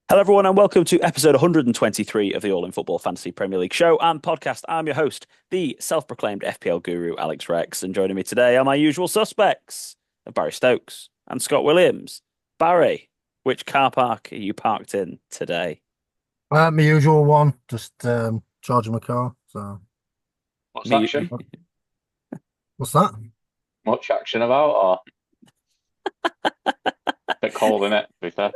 Hello, everyone, and welcome to episode 123 of the All in Football Fantasy Premier League show and podcast. I'm your host, the self proclaimed FPL guru, Alex Rex, and joining me today are my usual suspects of Barry Stokes and Scott Williams. Barry, which car park are you parked in today? My usual one, just charging my car. So What's Me, action? what's that? Much action about, or a bit cold in it, to be fair.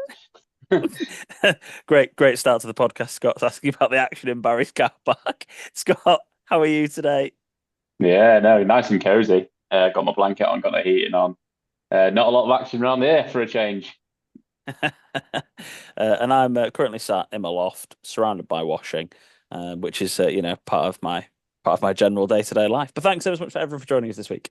great start to the podcast. Scott's asking about the action in Barry's car park. Scott, how are you today? Yeah, no, nice and cozy. Got my blanket on, got the heating on. Not a lot of action around here for a change. And I'm currently sat in my loft, surrounded by washing, which is part of my general day-to-day life. But thanks so much for everyone for joining us this week.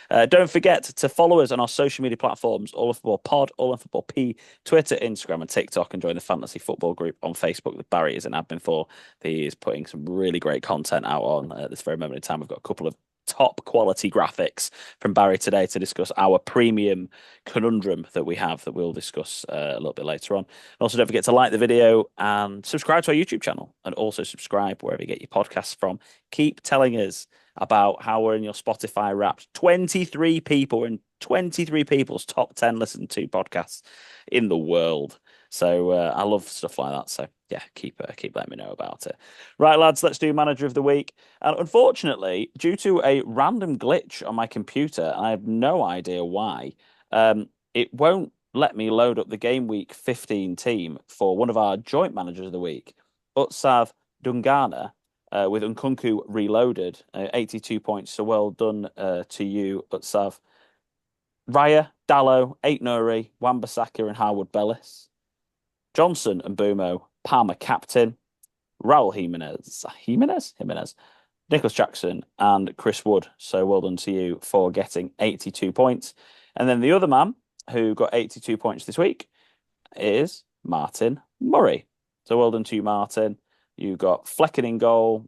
Don't forget to follow us on our social media platforms: All in Football Pod, All in Football P, Twitter, Instagram, and TikTok, and join the Fantasy Football group on Facebook that Barry is an admin for. He is putting some really great content out on at this very moment in time. We've got a couple of top quality graphics from Barry today to discuss our premium conundrum that we have that we'll discuss a little bit later on. And also, don't forget to like the video and subscribe to our YouTube channel, and also subscribe wherever you get your podcasts from. Keep telling us about how we're in your Spotify Wrapped. 23 people in 23 people's top 10 listened to podcasts in the world. So I love stuff like that. So yeah, keep letting me know about it. Right, lads, let's do Manager of the Week. And unfortunately, due to a random glitch on my computer, I have no idea why, it won't let me load up the Game Week 15 team for one of our joint Managers of the Week, Utsav Dungana, with Nkunku reloaded, 82 points. So well done to you, Utsav. Raya, Dallo, Eight Nuri, Wan-Bissaka and Harwood Bellis. Johnson and Bumo, Palmer captain. Raul Jimenez, Nicholas Jackson, and Chris Wood. So well done to you for getting 82 points. And then the other man who got 82 points this week is Martin Murray. So well done to you, Martin. You got Flecken in goal,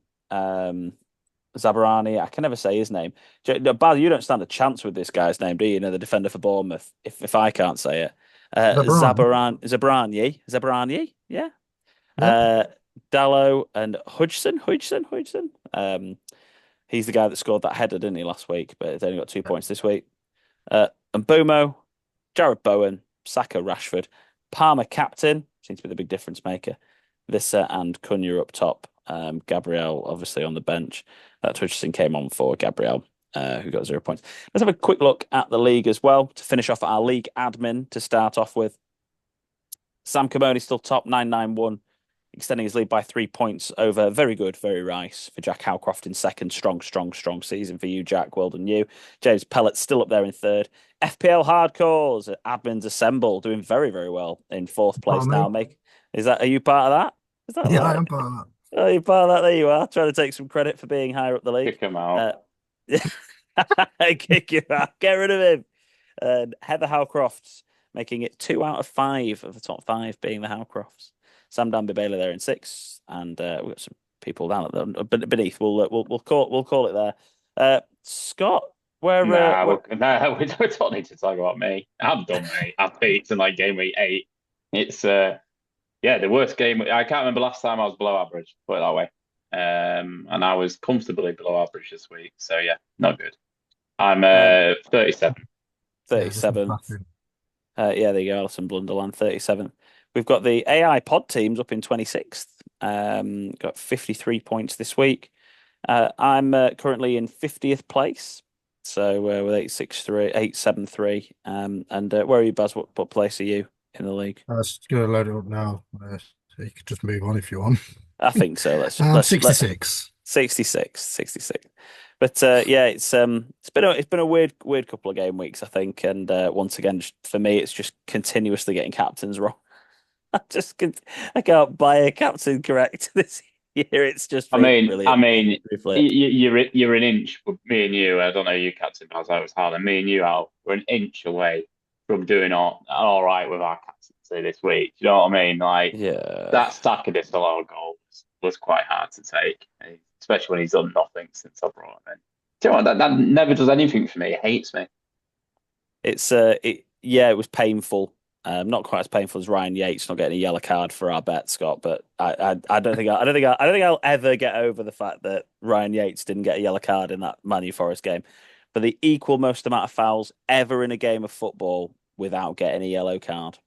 Zabarani. I can never say his name. Bal, you don't stand a chance with this guy's name, do you? You know, the defender for Bournemouth. If I can't say it, Lebron. Zabarani, yeah. Yeah. Uh, Dallo and Hodgson. He's the guy that scored that header, didn't he, last week? But he's only got 2 points this week. And Bumo, Jared Bowen, Saka, Rashford, Palmer captain, seems to be the big difference maker. Vissa and Cunha up top. Gabriel obviously on the bench. Twitcherson came on for Gabriel, who got 0 points. Let's have a quick look at the league as well to finish off our league admin to start off with. Sam Camoni still top 991, extending his lead by 3 points over very good, very Rice for Jack Howcroft in second. Strong season for you, Jack. Well done, you. James Pellett still up there in third. FPL Hardcores, admins assemble, doing very, very well in fourth Part place of now. me. Are you part of that? Is that Yeah, I right? am part of that. Oh, you're part of that. There you are. Trying to take some credit for being higher up the league. Kick him out. Uh, Kick you out. Get rid of him. Heather Howcrofts making it 2 out of 5 of the top five being the Howcrofts. Sam Danby Bailey there in sixth, and we've got some people down at the beneath. We'll call it there. Scott, We don't need to talk about me. I'm done, mate. I've beaten like game week 8. It's the worst game. I can't remember last time I was below average, put it that way. And I was comfortably below average this week. So yeah, not good. I'm um, 37. Yeah, just 37th. nothing. Yeah, there you go, Alison Blunderland, 37th. We've got the AI pod teams up in 26th. Got 53 points this week. I'm currently in 50th place. So with 873. And where are you, Baz? What place are you in the league? I was just gonna load it up now. So you could just move on if you want. I think so. Let's just I'm let 66. 66. But yeah, it's been a weird couple of game weeks, I think. And once again, just, for me, it's just continuously getting captains wrong. I can't buy a captain correct this year. It's just I been mean, I brilliant. mean, Flip. you're an inch. Me and you. I don't know you, Captain Baz. I was hard. And me and you, Al, we're an inch away from doing all right with our captaincy this week. Do you know what I mean? Like Yeah. that stack of this a lot of goals was quite hard to take, especially when he's done nothing since I brought him in. Do you know what? That never does anything for me. It hates me. It was painful Not quite as painful as Ryan Yates not getting a yellow card for our bet, Scott. But I don't think I don't think I'll ever get over the fact that Ryan Yates didn't get a yellow card in that Man U Forest game for the equal most amount of fouls ever in a game of football without getting a yellow card.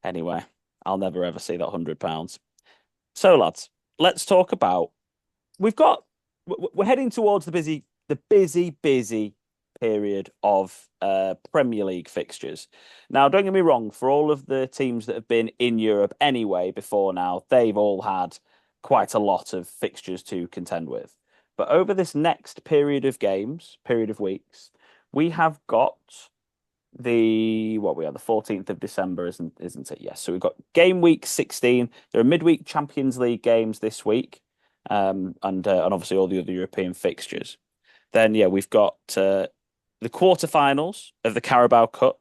Anyway, I'll never ever see that £100. So, lads, let's talk about. We're heading towards the busy period of Premier League fixtures. Now, don't get me wrong, for all of the teams that have been in Europe anyway before now, they've all had quite a lot of fixtures to contend with. But over this next period of weeks, we have got the 14th of December, isn't it? Yes. So we've got game week 16. There are midweek Champions League games this week, and obviously all the other European fixtures. Then yeah, we've got the quarterfinals of the Carabao Cup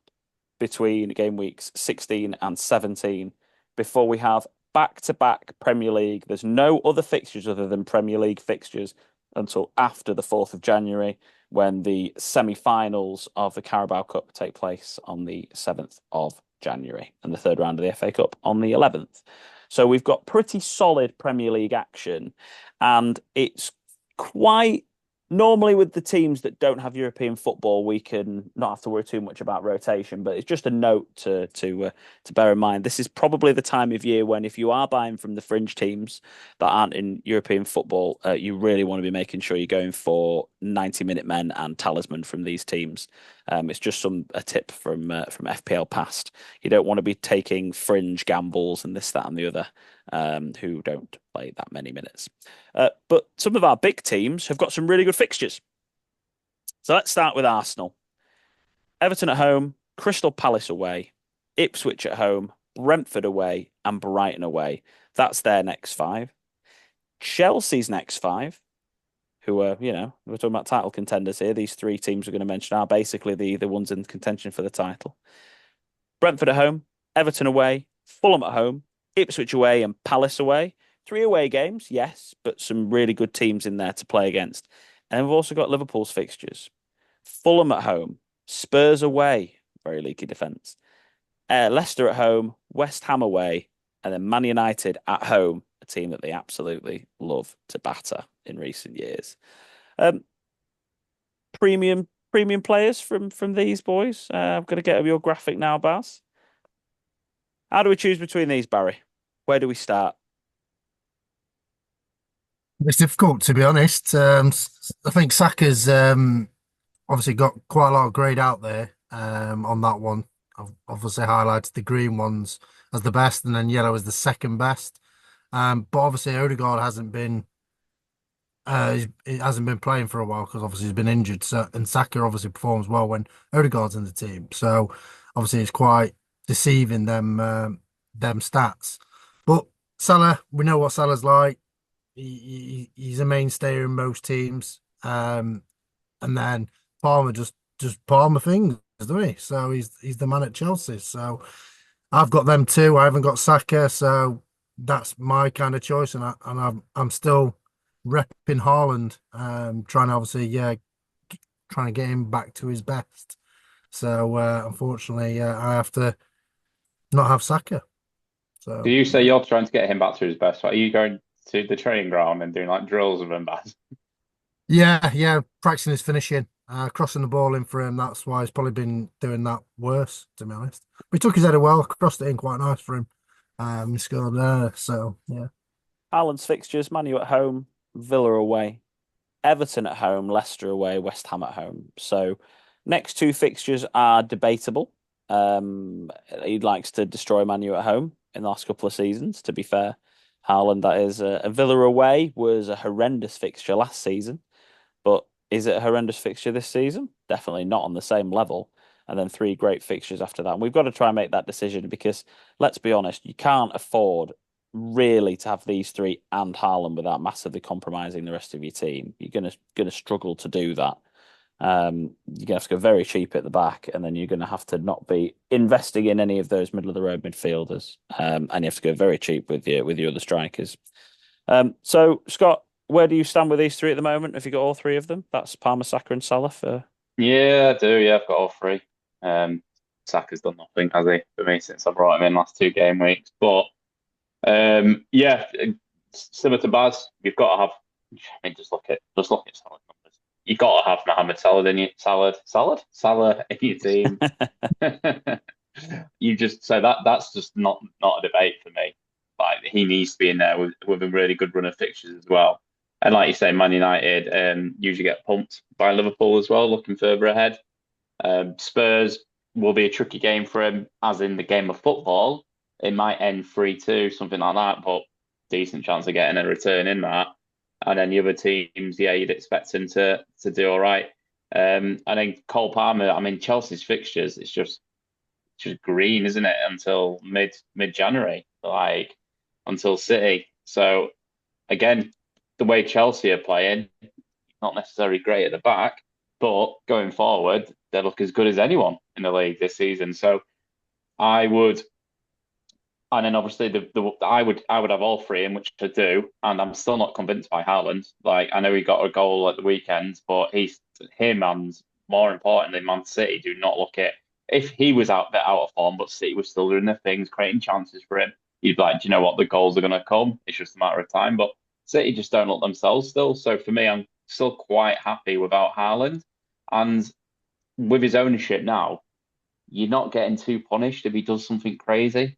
between game weeks 16 and 17 before we have back-to-back Premier League. There's no other fixtures other than Premier League fixtures until after the 4th of January when the semi-finals of the Carabao Cup take place on the 7th of January and the third round of the FA Cup on the 11th. So we've got pretty solid Premier League action, and it's quite normally with the teams that don't have European football, we can not have to worry too much about rotation. But it's just a note to bear in mind. This is probably the time of year when, if you are buying from the fringe teams that aren't in European football, you really want to be making sure you're going for 90-minute men and talisman from these teams. It's just a tip from FPL past. You don't want to be taking fringe gambles and this, that, and the other, who don't play that many minutes. But some of our big teams have got some really good fixtures. So let's start with Arsenal. Everton at home, Crystal Palace away, Ipswich at home, Brentford away, and Brighton away. That's their next five. Chelsea's next five, who are, we're talking about title contenders here. These three teams we're going to mention are basically the ones in contention for the title. Brentford at home, Everton away, Fulham at home, Ipswich away, and Palace away. 3 away games, yes, but some really good teams in there to play against. And we've also got Liverpool's fixtures. Fulham at home, Spurs away, very leaky defence. Leicester at home, West Ham away, and then Man United at home, a team that they absolutely love to batter in recent years. Premium players from these boys. I'm going to get your graphic now, Baz. How do we choose between these, Barry? Where do we start? It's difficult, to be honest. I think Saka's obviously got quite a lot of grade out there on that one. I've obviously highlighted the green ones as the best, and then yellow as the second best. But obviously Odegaard he hasn't been playing for a while because obviously he's been injured. So, and Saka obviously performs well when Odegaard's in the team. So obviously it's quite deceiving them stats. But Salah, we know what Salah's like. He's a mainstay in most teams. And then Palmer just Palmer things, doesn't he? So he's the man at Chelsea. So I've got them too. I haven't got Saka, so that's my kind of choice. I'm still repping Haaland, trying to obviously trying to get him back to his best. So unfortunately, I have to not have Saka. Do So you say you're trying to get him back to his best? Are you going to the training ground and doing like drills with him, Baz? yeah, practicing his finishing, crossing the ball in for him. That's why he's probably been doing that worse, to be honest. But he took his header well, crossed it in quite nice for him. He scored there, so yeah. Haaland's fixtures: Man U at home, Villa away, Everton at home, Leicester away, West Ham at home. So next two fixtures are debatable. He likes to destroy Man U at home in the last couple of seasons, to be fair. Haaland, that is. A Villa away was a horrendous fixture last season, but is it a horrendous fixture this season? Definitely not on the same level. And then 3 great fixtures after that. And we've got to try and make that decision because, let's be honest, you can't afford really to have these 3 and Haaland without massively compromising the rest of your team. You're gonna struggle to do that. You're gonna have to go very cheap at the back, and then you're gonna have to not be investing in any of those middle of the road midfielders. And you have to go very cheap with your other strikers. So Scott, where do you stand with these 3 at the moment? Have you got all 3 of them? That's Palmer, Saka, and Salah for. Yeah, I do. Yeah, I've got all 3. Um, Saka's done nothing, has he, for me since I brought him in last 2 game weeks. But yeah, similar to Baz, you've got to have. I mean, just look at Salad numbers. You've got to have Mohamed Salah in your Salah in your team. You just so that's just not a debate for me. Like he needs to be in there with a really good run of fixtures as well. And like you say, Man United usually get pumped by Liverpool as well, looking further ahead. Spurs will be a tricky game for him, as in the game of football. It might end 3-2, something like that, but decent chance of getting a return in that. And then the other teams, yeah, you'd expect him to do all right. And then Cole Palmer, I mean, Chelsea's fixtures, it's just green, isn't it? Until mid January, like until City. So again, the way Chelsea are playing, not necessarily great at the back, but going forward, they look as good as anyone in the league this season. So I would, and then obviously I would have all three in, which I do, and I'm still not convinced by Haaland. Like I know he got a goal at the weekend, but him and more importantly, Man City do not look it. If he was out bit out of form, but City was still doing their things, creating chances for him, you'd be like, do you know what? The goals are going to come. It's just a matter of time. But City just don't look themselves still. So for me, I'm still quite happy without Haaland. And with his ownership now, you're not getting too punished if he does something crazy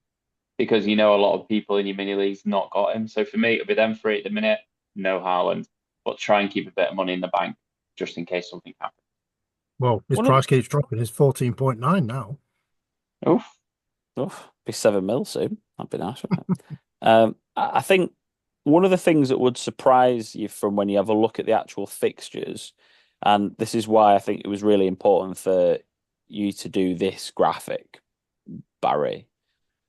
because you know a lot of people in your mini leagues not got him. So for me, it'll be them three at the minute, no Haaland, but try and keep a bit of money in the bank just in case something happens. Well, his One of price keeps dropping. It's 14.9 now. oof, oof, be 7 mil soon. That'd be nice, wouldn't it? I think one of the things that would surprise you from when you have a look at the actual fixtures, and this is why I think it was really important for you to do this graphic, Barry,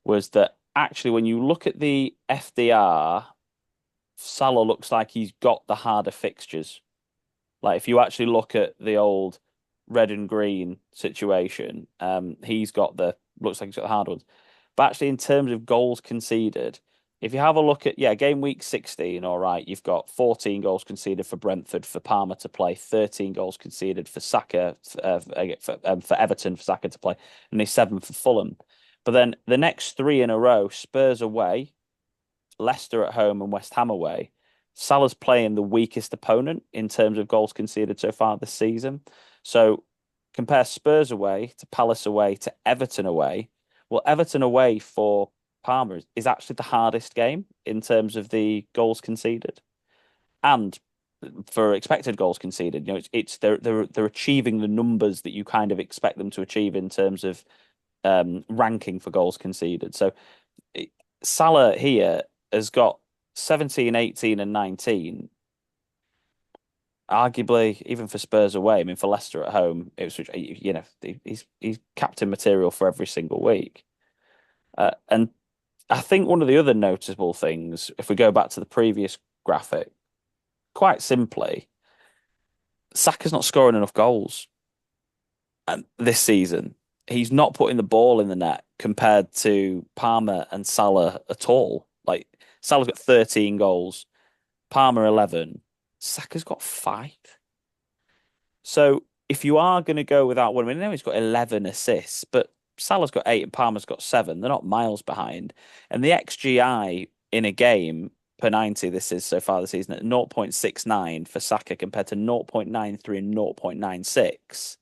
was that actually when you look at the FDR, Salah looks like he's got the harder fixtures. Like if you actually look at the old red and green situation, he's got the looks like he's got the hard ones. But actually, in terms of goals conceded, if you have a look at game week 16, all right, you've got 14 goals conceded for Brentford for Palmer to play, 13 goals conceded for Saka for Everton for Saka to play, and there's 7 for Fulham. But then the next 3 in a row, Spurs away, Leicester at home, and West Ham away. Salah's playing the weakest opponent in terms of goals conceded so far this season. So compare Spurs away to Palace away to Everton away. Well, Everton away for Palmer is actually the hardest game in terms of the goals conceded, and for expected goals conceded. It's they're achieving the numbers that you kind of expect them to achieve in terms of ranking for goals conceded. So Salah here has got 17, 18, and 19. Arguably, even for Spurs away, I mean, for Leicester at home, he's captain material for every single week. And I think one of the other noticeable things, if we go back to the previous graphic, quite simply, Saka's not scoring enough goals this season. He's not putting the ball in the net compared to Palmer and Salah at all. Like Salah's got 13 goals, Palmer 11, Saka's got 5. So if you are going to go without one, I mean, I know he's got 11 assists, but Salah's got 8 and Palmer's got 7. They're not miles behind. And the XGI in a game per 90, this is so far this season, at 0.69 for Saka compared to 0.93 and 0.96.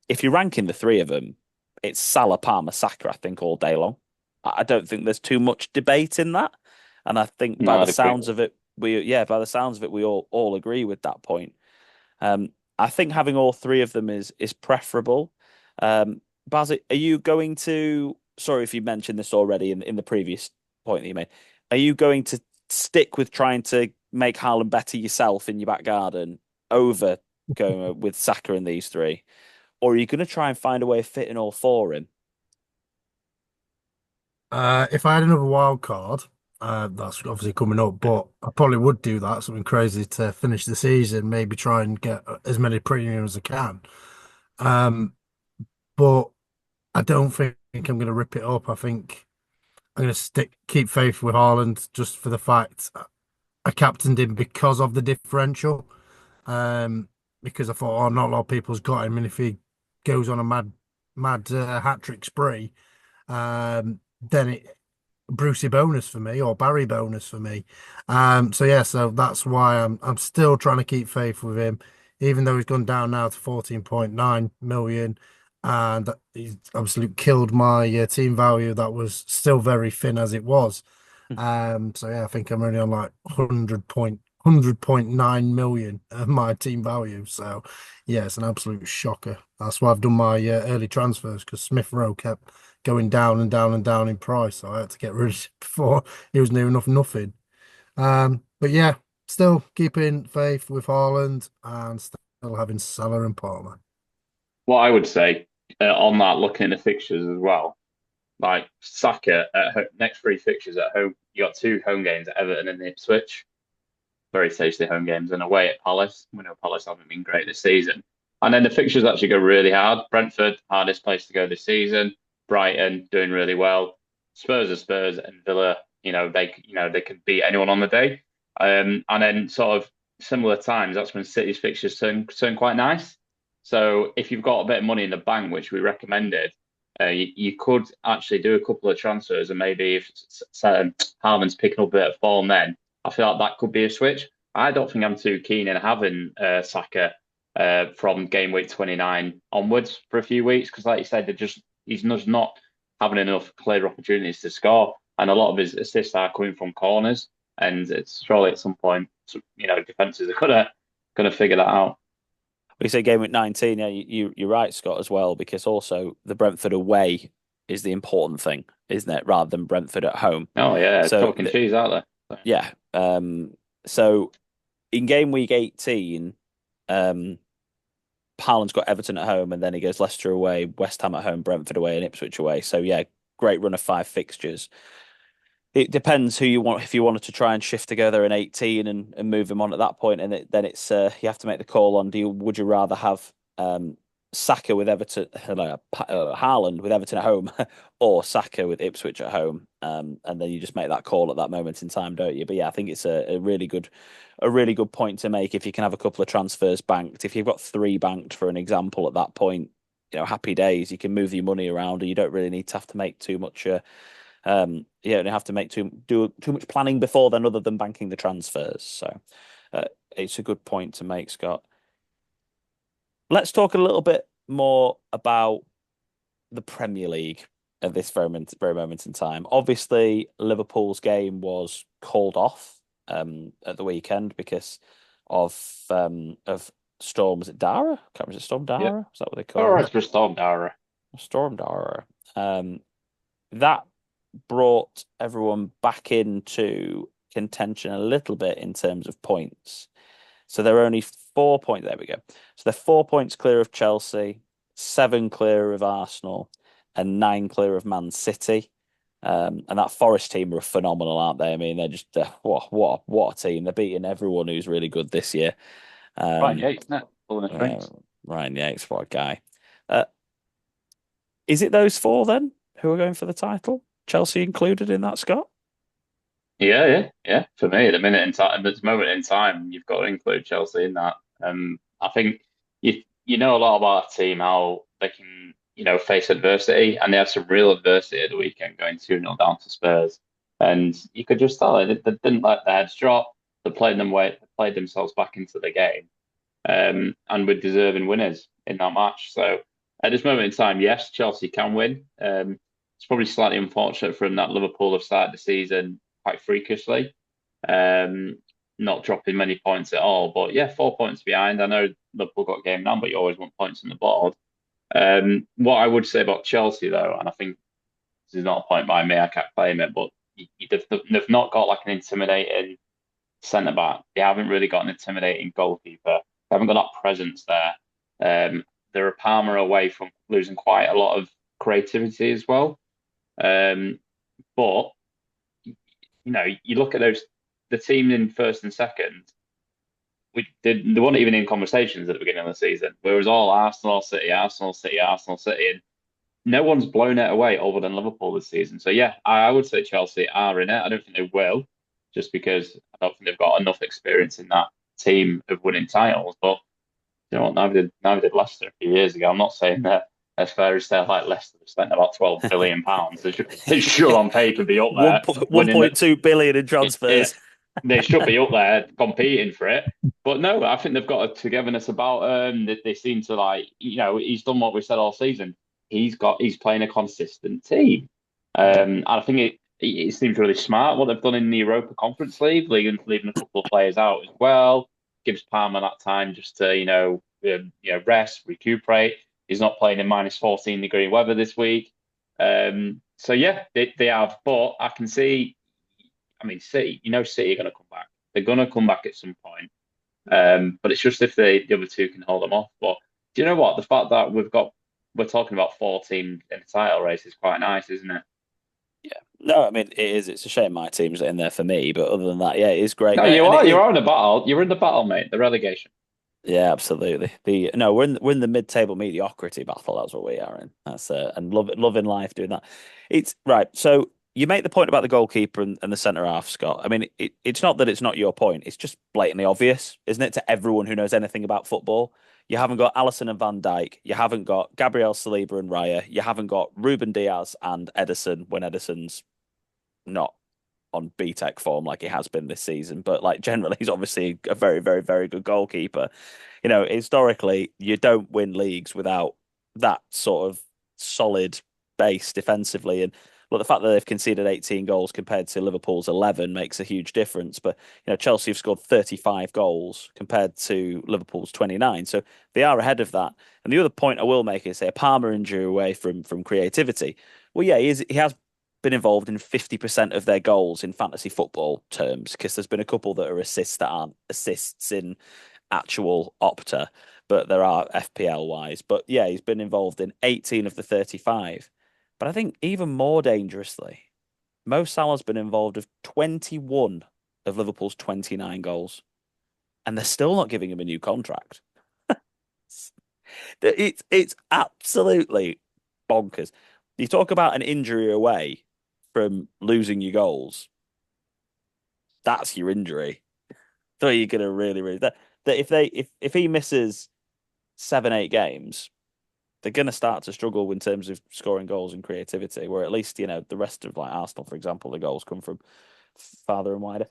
If you're ranking the three of them, it's Salah, Palmer, Saka, I think, all day long. I don't think there's too much debate in that. And I think by No, the sounds of it, by the sounds of it, we all agree with that point. I think having all three of them is preferable. Baz, are you going to? Sorry if you mentioned this already in the previous point that you made. Are you going to stick with trying to make Haaland better yourself in your back garden over going with Saka and these three, or are you going to try and find a way of fitting all four in? If I had another wild card, that's obviously coming up, but I probably would do that, something crazy to finish the season, maybe try and get as many premiums as I can. But I don't think I'm going to rip it up. I think I'm going to keep faith with Haaland just for the fact I captained him because of the differential. Because I thought, oh, not a lot of people's got him, and if he goes on a mad hat trick spree, then it Brucey bonus for me or Barry bonus for me. So yeah, so that's why I'm still trying to keep faith with him, even though he's gone down now to 14.9 million, and he's absolutely killed my team value that was still very thin as it was. So yeah, I think I'm only on like 100.9 million of my team value. So yeah, it's an absolute shocker. That's why I've done my early transfers because Smith Rowe kept going down and down and down in price. So I had to get rid of it before he was near enough nothing. But yeah, still keeping faith with Haaland and still having Salah and Palmer. What I would say on that, looking at the fixtures as well, like Saka at next three fixtures at home, you got two home games at Everton and Ipswich, very tasty home games, and away at Palace. We know Palace haven't been great this season, and then the fixtures actually go really hard. Brentford, hardest place to go this season. Brighton doing really well. Spurs are Spurs, and Villa, they can beat anyone on the day. And then sort of similar times, that's when City's fixtures turn quite nice. So if you've got a bit of money in the bank, which we recommended, you could actually do a couple of transfers, and maybe if Haaland's picking up a bit of form, then I feel like that could be a switch. I don't think I'm too keen in having Saka from game week 29 onwards for a few weeks because, like you said, he's just not having enough clear opportunities to score, and a lot of his assists are coming from corners. And it's surely at some point, defenses are gonna figure that out. We say game week 19. Yeah, you're right, Scott, as well, because also the Brentford away is the important thing, isn't it? Rather than Brentford at home. Oh yeah, it's So chalk and cheese out there. yeah. So in game week 18, um, Haaland's got Everton at home, and then he goes Leicester away, West Ham at home, Brentford away, and Ipswich away. So yeah, great run of 5 fixtures. It depends who you want. If you wanted to try and shift together in 18 and move him on at that point, and then it's you have to make the call on would you rather have Saka with Everton, Haaland with Everton at home, or Saka with Ipswich at home, and then you just make that call at that moment in time, don't you? But yeah, I think it's a really good point to make if you can have a couple of transfers banked. If you've got three banked, for an example, at that point, happy days. You can move your money around, and you don't really need to have to make too much. You don't have to do too much planning before then, other than banking the transfers. So it's a good point to make, Scott. Let's talk a little bit more about the Premier League at this very moment in time. Obviously, Liverpool's game was called off at the weekend because of Storm. Was it Dara? Can't remember, is it Storm Yeah. Dara? Is that what they All call right, it? for Storm Dara. Storm Dara. That brought everyone back into contention a little bit in terms of points. So they're only 4 points. There we go. So they're 4 points clear of Chelsea, 7 clear of Arsenal, and 9 clear of Man City. And that Forest team are phenomenal, aren't they? I mean, they're just what a team. They're beating everyone who's really good this year. Ryan Yates, isn't it? Pulling the strings. Ryan Yates, what a guy. Is it those four then who are going for the title? Chelsea included in that, Scott? Yeah. For me, at the minute in time, at this moment in time, you've got to include Chelsea in that. I think you know a lot about a team how they can face adversity, and they had some real adversity at the weekend, going 2-0 down to Spurs, and you could just tell they didn't let their heads drop. They played themselves back into the game, and were deserving winners in that match. So at this moment in time, yes, Chelsea can win. It's probably slightly unfortunate for them that Liverpool have started the season quite freakishly, um, not dropping many points at all. But yeah, 4 points behind. I know Liverpool got game now, but you always want points on the board. What I would say about Chelsea, though, and I think this is not a point by me, I can't claim it, but they've not got like an intimidating centre back. They haven't really got an intimidating goalkeeper. They haven't got that presence there. They're a Palmer away from losing quite a lot of creativity as well. But you look at the team in first and second. They weren't even in conversations at the beginning of the season. Whereas all Arsenal, City, Arsenal, City, Arsenal, City, and no one's blown it away other than Liverpool this season. So yeah, I would say Chelsea are in it. I don't think they will, just because I don't think they've got enough experience in that team of winning titles. But You know what? Neither did Leicester a few years ago. I'm not saying that as fair as they're like Leicester have spent about £12 billion. They should on paper be up One there one winning point two billion in it. transfers. They should be up there competing for it. But no, I think they've got a togetherness about that they seem to like, he's done what we've said all season. He's playing a consistent team. And I think it seems really smart what they've done in the Europa Conference League, leaving a couple of players out as well. Gives Palmer that time just to, rest, recuperate. He's not playing in minus 14-degree weather this week. So yeah, they have, but I can see, I mean, City are going to come back. They're going to come back at some point. But it's just if the other two can hold them off. But do you know what? The fact that we're talking about 14 in the title race is quite nice, isn't it? Yeah. No, I mean it is. It's a shame my team's in there for me, but other than that, yeah, it is great. No, you And it are. is, You're in the battle. You're in the battle, mate. The relegation. yeah, absolutely. The no, we're in the mid-table mediocrity battle. That's what we are in. That's and loving life doing that. It's right. So you make the point about the goalkeeper and the centre half, Scott. I mean, it's not that it's not your point. It's just blatantly obvious, isn't it, to everyone who knows anything about football? You haven't got Allison and Van Dijk. You haven't got Gabriel Saliba and Raya. You haven't got Ruben Diaz and Edison when Edison's not on BTEC form like he has been this season, but like generally he's obviously a very, very, very good goalkeeper. Historically, you don't win leagues without that sort of solid base defensively. And look, the fact that they've conceded 18 goals compared to Liverpool's 11 makes a huge difference. But Chelsea have scored 35 goals compared to Liverpool's 29, so they are ahead of that. And the other point I will make is say a Palmer injury away from creativity. Well, yeah, he has been involved in 50% of their goals in fantasy football terms because there's been a couple that are assists that aren't assists in actual Opta, but there are FPL wise. But yeah, he's been involved in 18 of the 35. But I think even more dangerously, Mo Salah's been involved of 21 of Liverpool's 29 goals, and they're still not giving him a new contract. It's absolutely bonkers. You talk about an injury away from losing your goals. That's your injury. So you're gonna really that if he misses 7, 8 games, they're gonna start to struggle in terms of scoring goals and creativity. Where at least the rest of like Arsenal, for example, the goals come from farther and wider.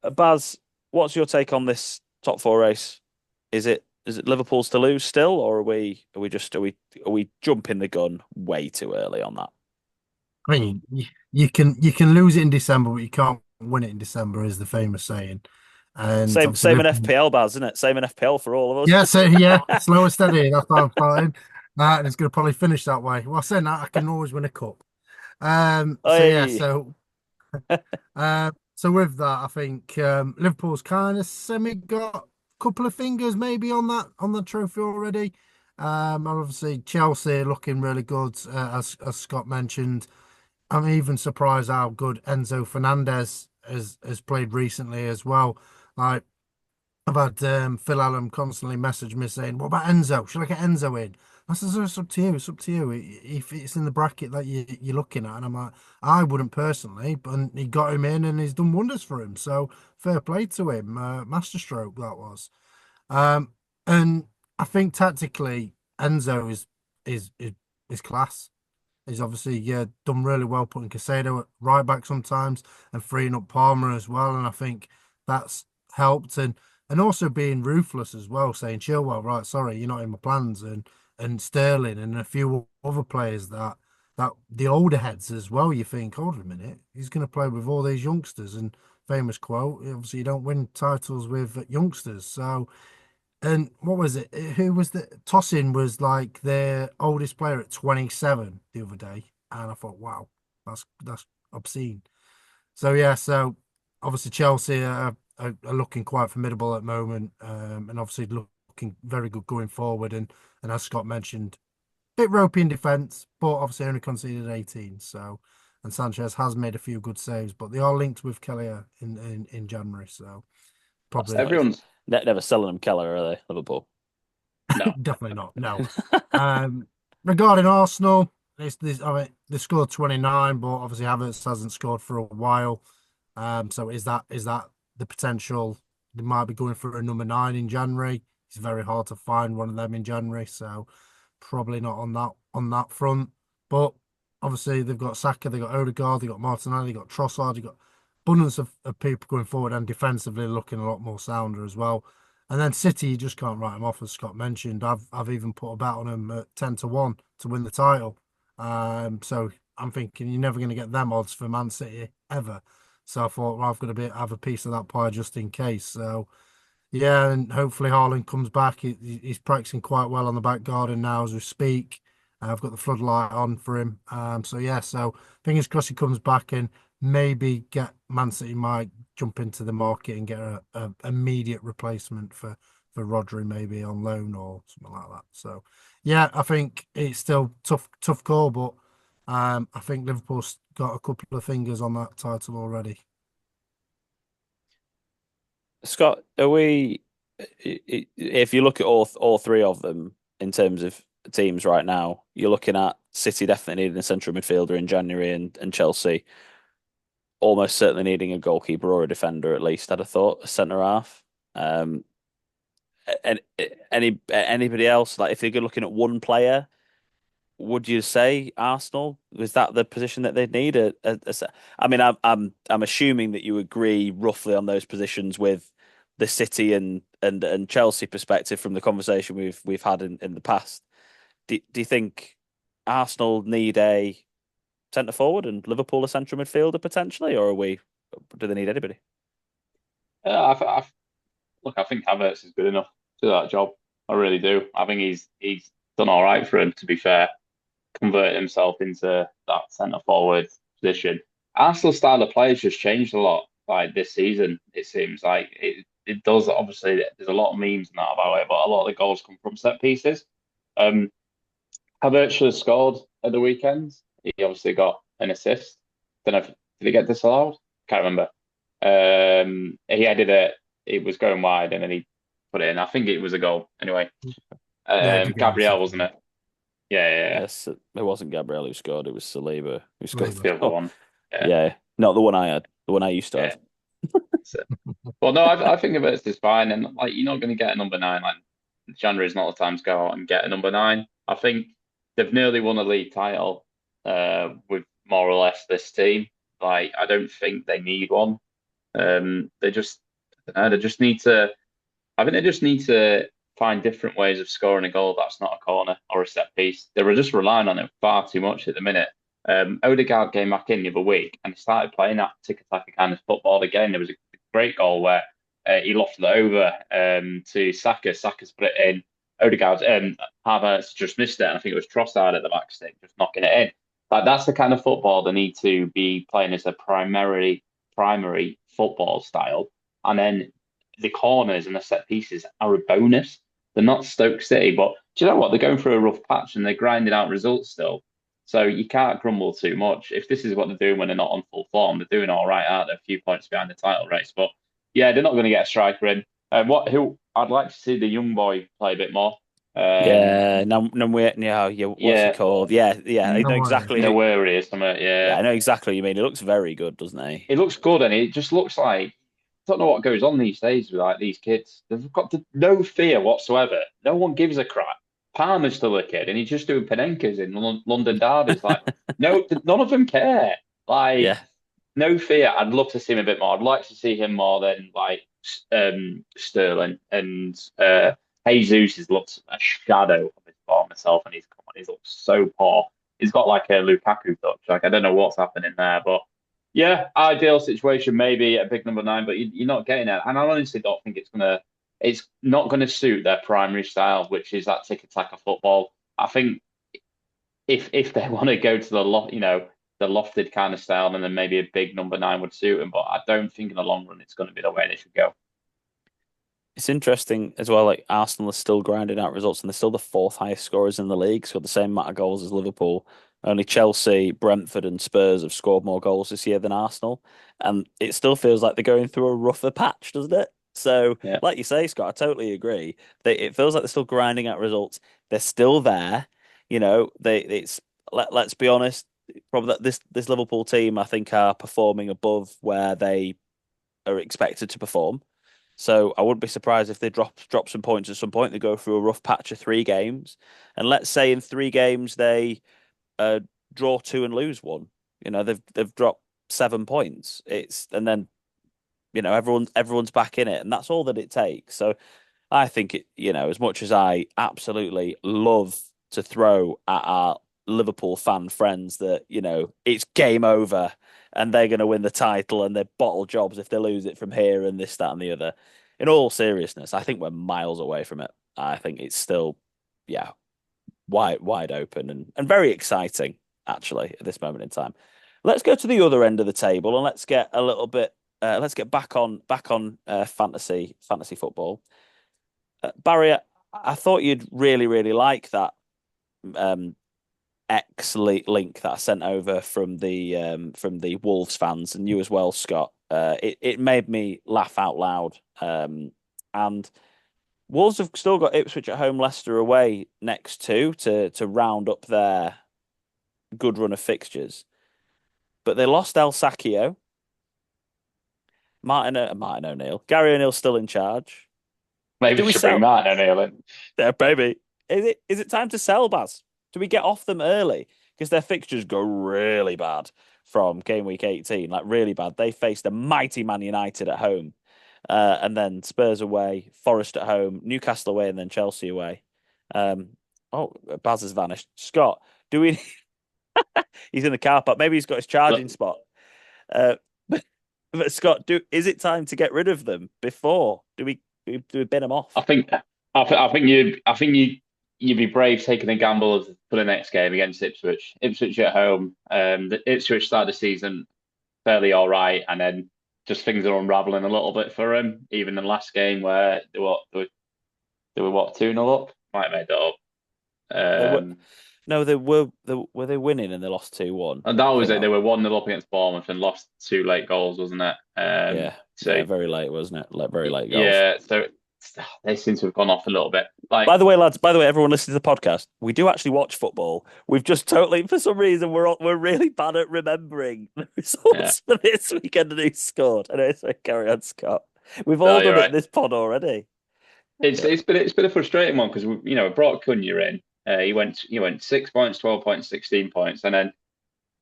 Baz, what's your take on this top four race? Is it Liverpool's to lose still, or are we jumping the gun way too early on that? I mean, you can lose it in December, but you can't win it in December, is the famous saying. And Same obviously same in Liverpool, FPL, Baz, isn't it? Same in FPL for all of yeah, so yeah, us. slow and steady. That's how I'm starting. And it's going to probably finish that way. Well, saying that, I can always win a cup. So yeah, Hey, so with that, I think Liverpool's kind of semi got a couple of fingers maybe on the trophy already. And obviously Chelsea looking really good, as Scott mentioned. I'm even surprised how good Enzo Fernandez has played recently as well. Like I've had Phil Allen constantly message me saying, "What about Enzo? Should I get Enzo in?" I said, "It's up to you. It's up to you. If it's in the bracket that you're looking at," and I'm like, "I wouldn't personally," but he got him in and he's done wonders for him. So fair play to him. Masterstroke that was. Um, and I think tactically Enzo is class. He's obviously done really well putting Casado at right back sometimes and freeing up Palmer as well. And I think that's helped and also being ruthless as well, saying Chilwell, right, sorry, you're not in my plans, and Sterling and a few other players that the older heads as well. You think, hold on a minute, he's going to play with all these youngsters. And famous quote, obviously, you don't win titles with youngsters. So and what was it? Who was the Tosin was like their oldest player at 27 the other day, and I thought, wow, that's obscene. So yeah, so obviously Chelsea are looking quite formidable at the moment, and obviously looking very good going forward. And as Scott mentioned, bit ropey in defence, but obviously only conceded 18. So and Sanchez has made a few good saves, but they are linked with Kelleher in January, so that's probably nice. Everyone's Never selling them Keller, are they, Liverpool? no. definitely not. No. Regarding Arsenal, I mean, they scored 29, but obviously Havertz hasn't scored for a while. So is that the potential? They might be going for a number 9 in January. it's very hard to find one of them in January. So probably not on that front. But obviously they've got Saka, they've got Odegaard, they've got Martinelli, they've got Trossard, they've got abundance of people going forward and defensively looking a lot more sounder as well. And then City, you just can't write them off, as Scott mentioned. I've even put a bet on them at 10-1 to win the title. So I'm thinking you're never going to get them odds for Man City ever. So I thought, well, I've got to have a piece of that pie just in case. So yeah, and hopefully Haaland comes back. He's practicing quite well on the back garden now as we speak. I've got the floodlight on for him. So yeah, so fingers crossed he comes back and maybe get Man City might jump into the market and get a immediate replacement for Rodri maybe on loan or something like that. So yeah, I think it's still tough call, but I think Liverpool's got a couple of fingers on that title already. Scott, are we? If you look at all three of them in terms of teams right now, you're looking at City definitely needing a central midfielder in January, and Chelsea almost certainly needing a goalkeeper or a defender at least. I'd have thought a centre half. Um, and anybody else, like if you're looking at one player, would you say Arsenal? Was that the position that they'd need? I mean, I'm assuming that you agree roughly on those positions with the City and Chelsea perspective from the conversation we've had in the past. Do you think Arsenal need a centre forward and Liverpool a central midfielder potentially, or do they need anybody? Look, I think Havertz is good enough to do that job. I really do. I think he's done all right for him, to be fair, converted himself into that centre forward position. Arsenal's style of play has just changed a lot. Like this season, it seems like it does. Obviously, there's a lot of memes now about it, but a lot of the goals come from set pieces. Um, Havertz should have scored at the weekend. He obviously got an assist. Don't know if did he get disallowed? Can't remember. He headed it. It was going wide, and then he put it in. I think it was a goal. Anyway, Yeah, good game. Gabriel wasn't it? Yeah. Yes, it wasn't Gabriel who scored. It was Saliba who scored Saliba. the The other goal. one. Yeah, Yeah, not the one I had. The one I used to yeah. have. So, well, no, I think of it as fine, and like you're not going to get a number nine. Like January is not the time to go out and get a number nine. I think they've nearly won a league title with more or less this team. Like I don't think they need one. They just, I don't know, they just need to. I think they just need to find different ways of scoring a goal that's not a corner or a set piece. They were just relying on it far too much at the minute. Odegaard came back in the other week and he started playing that tiki-taka kind of football again. There was a great goal where he lofted it over to Saka. Saka's put it in. Odegaard, Havertz just missed it. And I think it was Trossard at the back stick, just knocking it in. Like that's the kind of football they need to be playing as a primary football style. And then the corners and the set pieces are a bonus. They're not Stoke City, but do you know what? They're going through a rough patch and they're grinding out results still. So you can't grumble too much. If this is what they're doing when they're not on full form, they're doing all right, aren't they? A few points behind the title race. But yeah, they're not going to get a striker in. Who I'd like to see the young boy play a bit more. Yeah, yeah. What's he Yeah, called? Yeah. I know No way. exactly. know where it is. Yeah, Yeah, I know exactly what you mean. He looks very good, doesn't he? it looks good, and it just looks like I don't know what goes on these days with like these kids. They've got no fear whatsoever. No one gives a crap. Palmer's still a kid, and he's just doing Penenkas in London derbies. Like, no, none of them care. Like, Yeah, no fear. I'd love to see him a bit more. I'd like to see him more than like Sterling and Jesus has looked a shadow of his former self, and he's looked so poor. He's got like a Lukaku touch. Like, I don't know what's happening there, but yeah, ideal situation, maybe a big number nine, but you're not getting it. And I honestly don't think it's not gonna suit their primary style, which is that tiki-taka football. I think if they want to go to the lofted kind of style, then maybe a big number nine would suit them. But I don't think in the long run it's going to be the way they should go. it's interesting as well. Like Arsenal are still grinding out results, and they're still the fourth highest scorers in the league, so the same amount of goals as Liverpool. Only Chelsea, Brentford, and Spurs have scored more goals this year than Arsenal, and it still feels like they're going through a rougher patch, doesn't it? So, Yeah, like you say, Scott, I totally agree. It feels like they're still grinding out results. They're still there. Let's be honest. Probably that this Liverpool team, I think, are performing above where they are expected to perform. So I wouldn't be surprised if they drop some points at some point. They go through a rough patch of 3 games, and let's say in 3 games they uh, draw two and lose one. They've dropped 7 points. And then everyone's back in it, and that's all that it takes. So I think as much as I absolutely love to throw at our Liverpool fan friends that, it's game over and they're going to win the title and they're bottle jobs if they lose it from here and this, that, and the other. In all seriousness, I think we're miles away from it. I think it's still, yeah, wide open and very exciting, actually, at this moment in time. Let's go to the other end of the table and let's get a little bit, let's get back on fantasy football. Barry, I thought you'd really like that um, X link that I sent over from the Wolves fans and you as well, Scott. It made me laugh out loud. And Wolves have still got Ipswich at home, Leicester away next to round up their good run of fixtures. But they lost El Sacchio, Martin O'Neill, Gary O'Neill's still in charge. Maybe Do we we should bring sell? Martin O'Neill in. Yeah, baby. Is it time to sell, Baz? Do we get off them early? Because their fixtures go really bad from game week 18, like really bad. They faced a mighty Man United at home, and then Spurs away, Forest at home, Newcastle away, and then Chelsea away. Um, oh, Baz has vanished. Scott, do we? He's in the car park. Maybe he's got his charging Look, spot. Uh, but Scott, is it time to get rid of them before? Do we bin them off? I think you'd be brave taking a gamble for the next game against Ipswich. Ipswich at home. The Ipswich started the season fairly all right, and then just things are unraveling a little bit for him. Even in the last game where they were what 2-0 up. Might have made that up. They were Um, no, were they winning and they lost 2-1? and that I was think it. They that were 1-0 up against Bournemouth and lost two late goals, wasn't it? yeah, So yeah, very late, wasn't it? Like very late goals. yeah, so they seem to have gone off a little bit. Like By the way, lads, everyone listening to the podcast, we do actually watch football. We've just totally, for some reason, we're really bad at remembering the yeah, results for this weekend and who scored. I know, so carry on, Scott. We've no, all you're done it right. in this pod already. It's Yeah. it's been a frustrating one because we brought Cunha in. He went 6 points, 12 points, 16 points, and then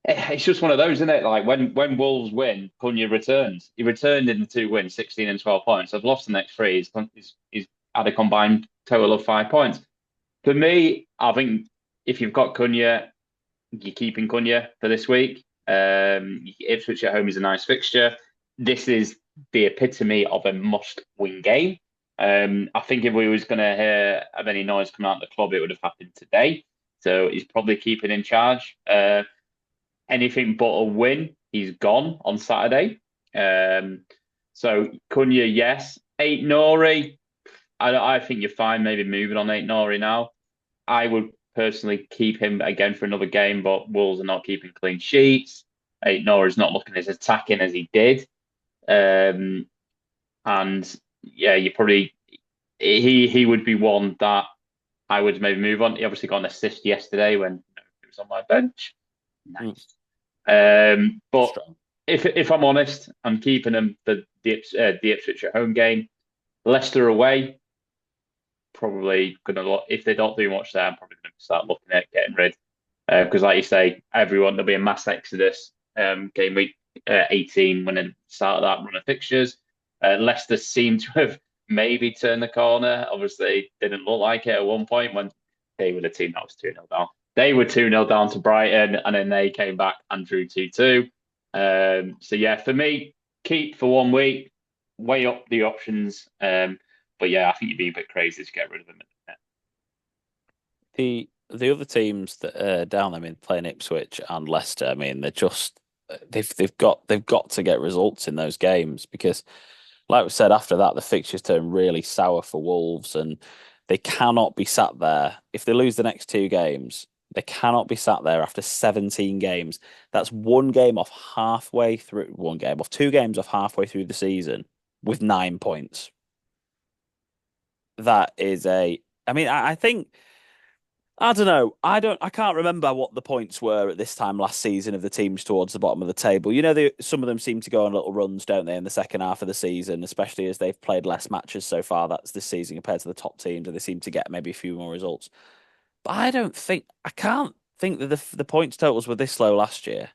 it's just one of those, isn't it? Like when Wolves win, Cunha returns. He returned in the two wins, 16 and 12 points. I've lost the next three. He's had a combined total of 5 points. For me, I think if you've got Cunha, you're keeping Cunha for this week. Ipswich at home is a nice fixture. This is the epitome of a must-win game. I think if we was going to hear of any noise come out of the club, it would have happened today. So he's probably keeping in charge. Anything but a win, he's gone on Saturday. So Cunha, yes. Eight Nori, I think you're fine. Maybe moving on Eight Nori now. I would personally keep him again for another game, but Wolves are not keeping clean sheets. Eight Nori's not looking as attacking as he did. And yeah, you probably he would be one that I would maybe move on. He obviously got an assist yesterday when he was on my bench. Mm, Nice. But strong. if I'm honest, I'm keeping him for the Ipswich at home game. Leicester away, probably gonna look if they don't do much there. I'm probably gonna start looking at getting rid because, like you say, there'll be a mass exodus game week 18 when it start that run of fixtures. Leicester seem to have maybe turned the corner. Obviously, didn't look like it at one point when they were the team that was 2-0 down. They were 2-0 down to Brighton, and then they came back and drew 2-2. So yeah, for me, keep for 1 week, weigh up the options. But yeah, I think you'd be a bit crazy to get rid of them. The other teams that are down, I mean, playing Ipswich and Leicester, I mean, they've got to get results in those games because, like we said, after that the fixtures turn really sour for Wolves, and they cannot be sat there if they lose the next 2 games. They cannot be sat there after 17 games. That's one game off 2 games off halfway through the season with 9 points. That is I mean, I think I don't know. I can't remember what the points were at this time last season of the teams towards the bottom of the table. Some of them seem to go on little runs, don't they, in the second half of the season, especially as they've played less matches so far. That's this season compared to the top teams, and they seem to get maybe a few more results. But I can't think that the points totals were this low last year.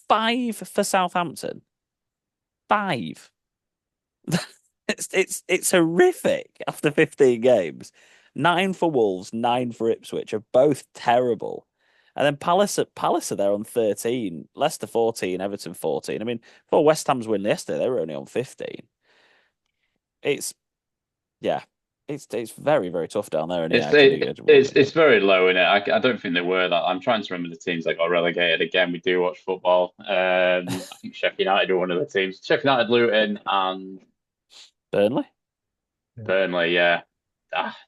Five for Southampton. Five. It's horrific after 15 games. Nine for Wolves, nine for Ipswich are both terrible. And then Palace are there on 13, Leicester 14, Everton 14. I mean, for West Ham's win yesterday, they were only on 15. It's yeah, it's very, very tough down there, and yeah, It's I could do good one of it's them. very low in it. I don't think they were that. I'm trying to remember the teams that got relegated. Again, we do watch football. I think Sheffield United were one of the teams. Sheffield United, Luton, and Burnley. Yeah. Burnley. Yeah,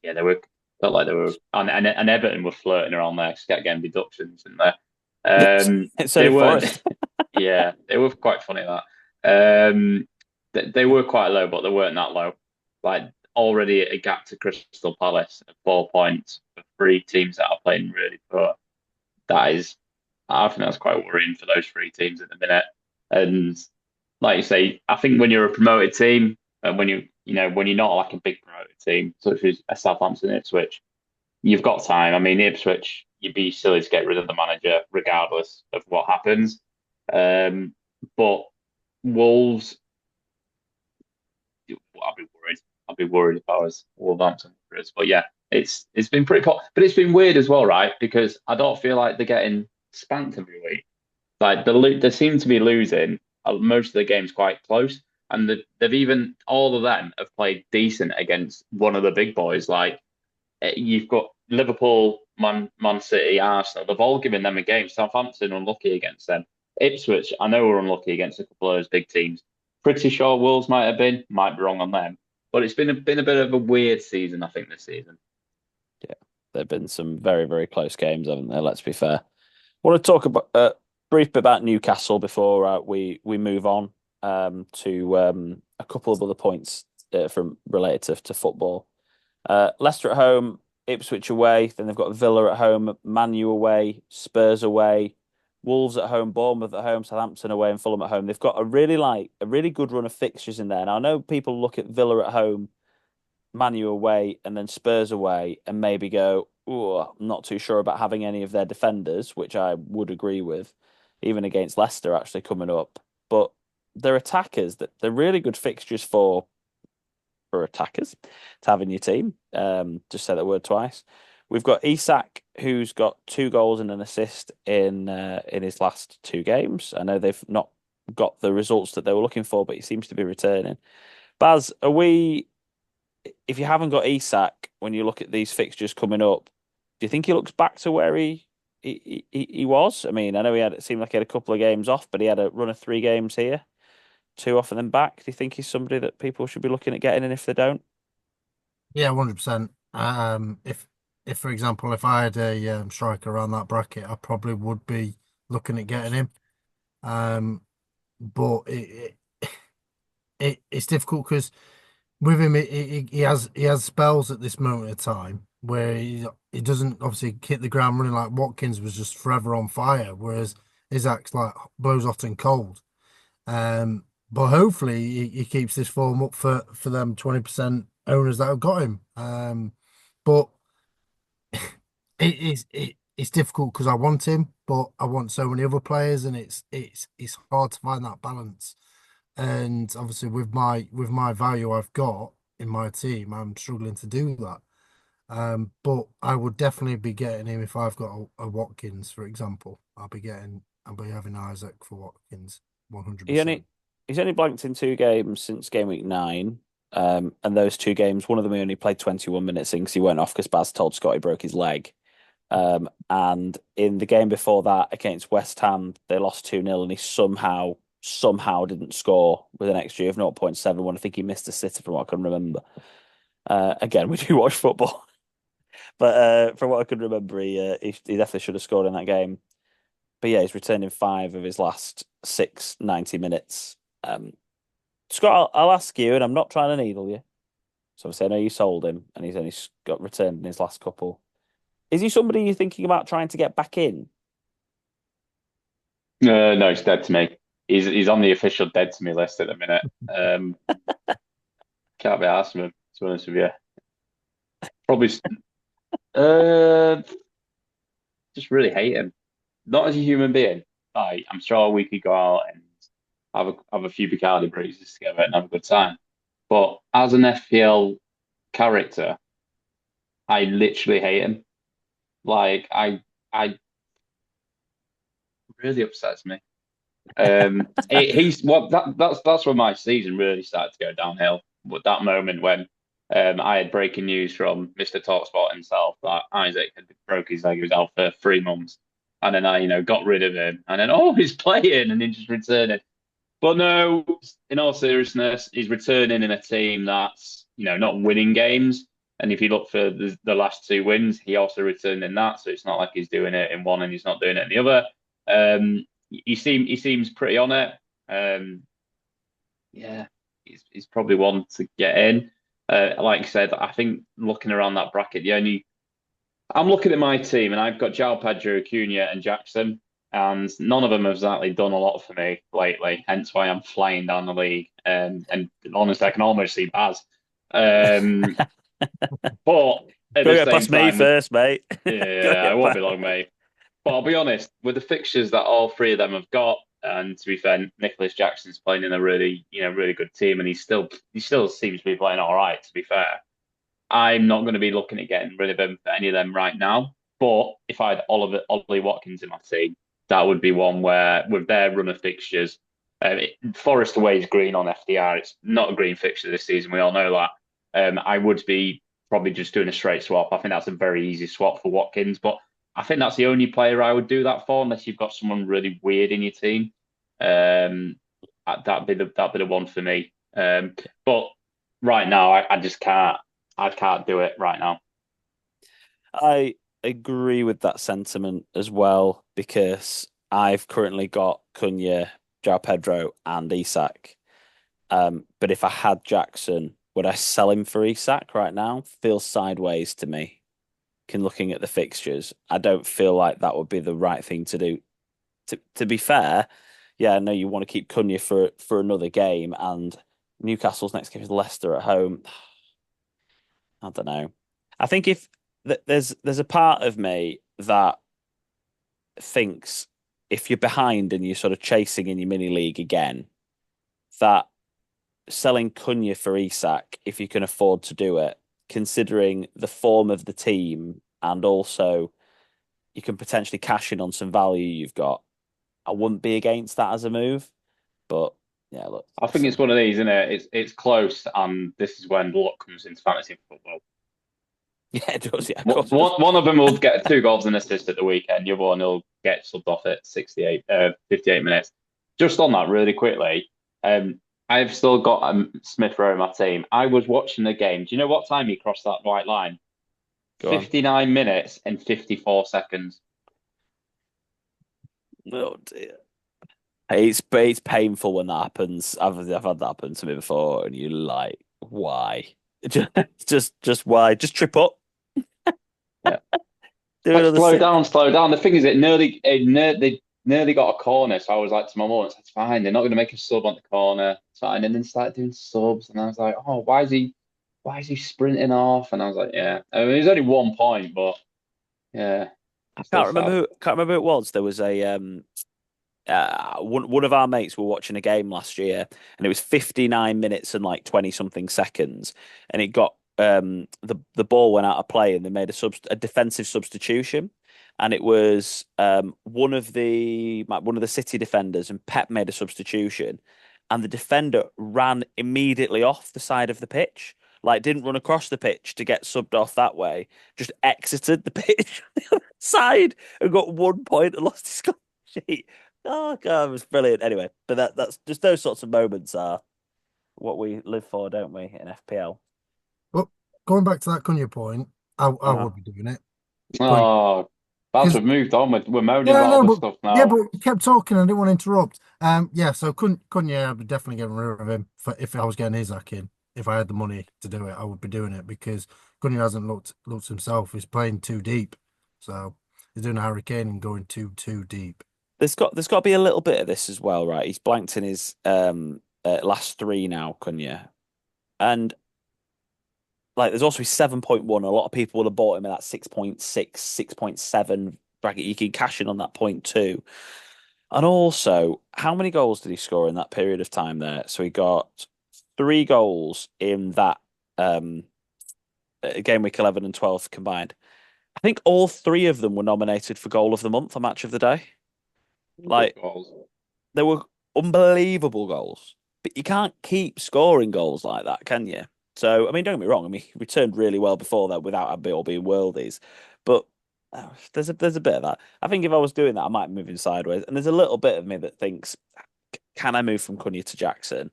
yeah, they were felt like they were, and Everton were flirting around there, just getting deductions in there. So They did weren't. Forest. Yeah, they were quite funny that. They were quite low, but they weren't that low. Like already a gap to Crystal Palace at 4 points for three teams that are playing really poor. That is, I think that's quite worrying for those three teams at the minute. And like you say, I think when you're a promoted team, and when you're not like a big promoted team, such as a Southampton, Ipswich, you've got time. I mean, Ipswich, you'd be silly to get rid of the manager regardless of what happens. Um, but Wolves, I'd be worried. I'd be worried if I was Wolverhampton. But yeah, it's been pretty pot, but it's been weird as well, right? Because I don't feel like they're getting spanked every week. Like they seem to be losing most of the games quite close, and they've even all of them have played decent against one of the big boys. Like you've got Liverpool, Man City, Arsenal. They've all given them a game. Southampton unlucky against them. Ipswich, I know we're unlucky against a couple of those big teams. Pretty sure Wolves might have been. Might be wrong on them. But it's been a bit of a weird season, I think, this season. Yeah, there've been some very, very close games, haven't there? Let's be fair. I want to talk about brief bit about Newcastle before we move on to a couple of other points from related to football. Leicester at home, Ipswich away. Then they've got Villa at home, Man U away, Spurs away, Wolves at home, Bournemouth at home, Southampton away, and Fulham at home. They've got a really good run of fixtures in there. Now I know people look at Villa at home, Man U away, and then Spurs away, and maybe go, "Oh, I'm not too sure about having any of their defenders," which I would agree with, even against Leicester actually coming up. But they're attackers that they're really good fixtures for attackers to have in your team. Just say that word twice. We've got Isak, who's got 2 goals and an assist in his last 2 games. I know they've not got the results that they were looking for, but he seems to be returning. Baz, are we? If you haven't got Isak, when you look at these fixtures coming up, do you think he looks back to where he was? I mean, I know it seemed like he had a couple of games off, but he had a run of 3 games here, 2 off and then back. Do you think he's somebody that people should be looking at getting in if they don't? Yeah, 100%. If for example, if I had a striker around that bracket, I probably would be looking at getting him. Um, but it's difficult because with him, he has spells at this moment of time where he doesn't obviously hit the ground running like Watkins was just forever on fire, whereas Isaac's like blows hot and cold. But hopefully he keeps this form up for them 20% owners that have got him. But it's difficult because I want him, but I want so many other players, and it's hard to find that balance. And obviously with my value I've got in my team, I'm struggling to do that. But I would definitely be getting him if I've got a Watkins, for example. I'll be having Isaac for Watkins, He 100%. only he's only blanked in 2 games since game week 9. And those 2 games, one of them he only played 21 minutes in because he went off because Baz told Scott he broke his leg. And in the game before that against West Ham, they lost 2-0 and he somehow didn't score with an XG of 0.71. I think he missed a sitter from what I can remember. Again, we do watch football, but from what I can remember, he definitely should have scored in that game. But yeah, he's returned in 5 of his last 6 90 minutes. Scott, I'll ask you, and I'm not trying to needle you. So obviously, I know you sold him, and he's only got returned in his last couple. Is he somebody you're thinking about trying to get back in? No, he's dead to me. He's on the official dead to me list at the minute. Can't be asked him, to be honest with you. Probably, uh, just really hate him. Not as a human being. I'm sure we could go out and have a few Bacardi breezes together and have a good time. But as an FPL character, I literally hate him. Like I really upsets me. He's what that's when my season really started to go downhill. With that moment when I had breaking news from Mr. Talksport himself that Isaac had broke his leg, he was out for 3 months, and then I got rid of him, and then he's playing, and then just returning. But no, in all seriousness, he's returning in a team that's not winning games. And if you look for the last two wins, he also returned in that. So it's not like he's doing it in one and he's not doing it in the other. He seems pretty on it. Um, yeah, he's probably one to get in. Like I said, I think looking around that bracket, I'm looking at my team and I've got João Pedro, Cunha, and Jackson, and none of them have exactly done a lot for me lately. Hence why I'm flying down the league. And honestly, I can almost see Baz. Um, but at Go the get same past me time, first, mate. Go yeah, I get won't be past. long, mate. But I'll be honest, with the fixtures that all three of them have got, and to be fair, Nicholas Jackson's playing in a really, really good team, and he still seems to be playing all right. To be fair, I'm not going to be looking at getting rid of him for any of them right now. But if I had Ollie Watkins in my team, that would be one where, with their run of fixtures, Forest away is green on FDR. It's not a green fixture this season. We all know that. I would be probably just doing a straight swap. I think that's a very easy swap for Watkins. But I think that's the only player I would do that for, unless you've got someone really weird in your team. Um, that'd be the one for me. But right now, I just can't. I can't do it right now. I agree with that sentiment as well because I've currently got Cunha, João Pedro, and Isak. But if I had Jackson, would I sell him for Isak right now? Feels sideways to me. Can looking at the fixtures, I don't feel like that would be the right thing to do. To be fair, yeah, I know you want to keep Cunha for another game, and Newcastle's next game is Leicester at home. I don't know. I think if there's a part of me that thinks if you're behind and you're sort of chasing in your mini league again, that selling Cunha for Isak, if you can afford to do it, considering the form of the team and also you can potentially cash in on some value you've got, I wouldn't be against that as a move. But yeah, look, I think it's one of these, isn't it? It's close, and this is when luck comes into fantasy football. yeah, it does. Yeah, of One, course it does. one of them will get 2 goals and assist at the weekend. The other one will get subbed off at 58 minutes. Just on that, really quickly, I've still got Smith Rowe in my team. I was watching the game. Do you know what time he crossed that white line? Go on. 59 minutes and 54 seconds. Oh dear. It's painful when that happens. I've had that happen to me before, and you're like, why? Just why? Just trip up. Yeah. Do Like, another slow sit. down, slow down. The thing is, they nearly got a corner. So I was like to my mum, it's fine. They're not going to make a sub on the corner. It's fine. And then started doing subs. And I was like, oh, why is he sprinting off? And I was like, yeah. I mean, it was only 1 point, but yeah, I still sad. can't remember who it was. There was a one of our mates were watching a game last year, and it was 59 minutes and like 20 something seconds, and it got the ball went out of play, and they made a defensive substitution, and it was one of the City defenders, and Pep made a substitution, and the defender ran immediately off the side of the pitch. Like didn't run across the pitch to get subbed off that way, just exited the pitch on the other side and got 1 point and lost his sheet. Oh god, it was brilliant. Anyway, but that's just those sorts of moments are what we live for, don't we, in FPL? But going back to that Cunha point, I Uh-huh. would be doing it. Point Oh, as because we've moved on, we're moaning yeah, about no, other but stuff yeah, now. but you kept talking. I didn't want to interrupt. Yeah, so Cunha, I would definitely get rid of him if I was getting Isaac in. If I had the money to do it, I would be doing it because Cunha hasn't looked himself. He's playing too deep. So he's doing a Harry Kane and going too deep. There's got to be a little bit of this as well, right? He's blanked in his last three now, Cunha, and like there's also 7.1. A lot of people would have bought him at that 6.6, 6.7 bracket. You can cash in on that point too. And also, how many goals did he score in that period of time there? So he got 3 goals in that game week 11 and 12 combined. I think all three of them were nominated for goal of the month or match of the day. Good Like goals. they were unbelievable goals, but you can't keep scoring goals like that, can you? So, I mean, don't get me wrong. I mean, he returned really well before that without a bit or being worldies, but there's a bit of that. I think if I was doing that, I might be moving sideways. And there's a little bit of me that thinks, can I move from Cunha to Jackson?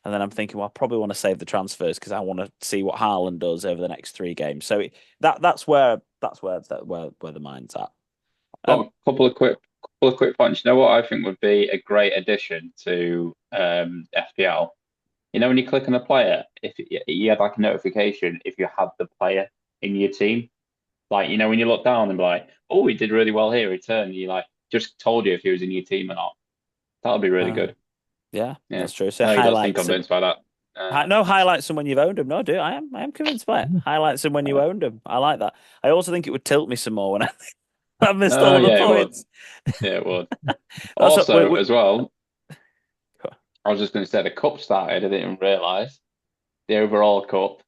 And then I'm thinking, well, I probably want to save the transfers because I want to see what Haaland does over the next 3 games. So that's where the mind's at. Got a couple of quick points. You know what I think would be a great addition to FPL? You know when you click on a player, if you had like a notification if you had the player in your team, like you know when you look down and be like, oh, he did really well here, return. You like just told you if he was in your team or not. That would be really Uh, good. yeah, Yeah. that's true. So No, he does seem highlights him. convinced by that. No, highlights them when you've owned them. No, do I am convinced by it. Highlights them when you owned them. I like that. I also think it would tilt me some more when I missed all No, of the yeah, it would. points. Yeah, it would. Also, Also, as well, I was just going to say the cup started. I didn't even realise the overall cup.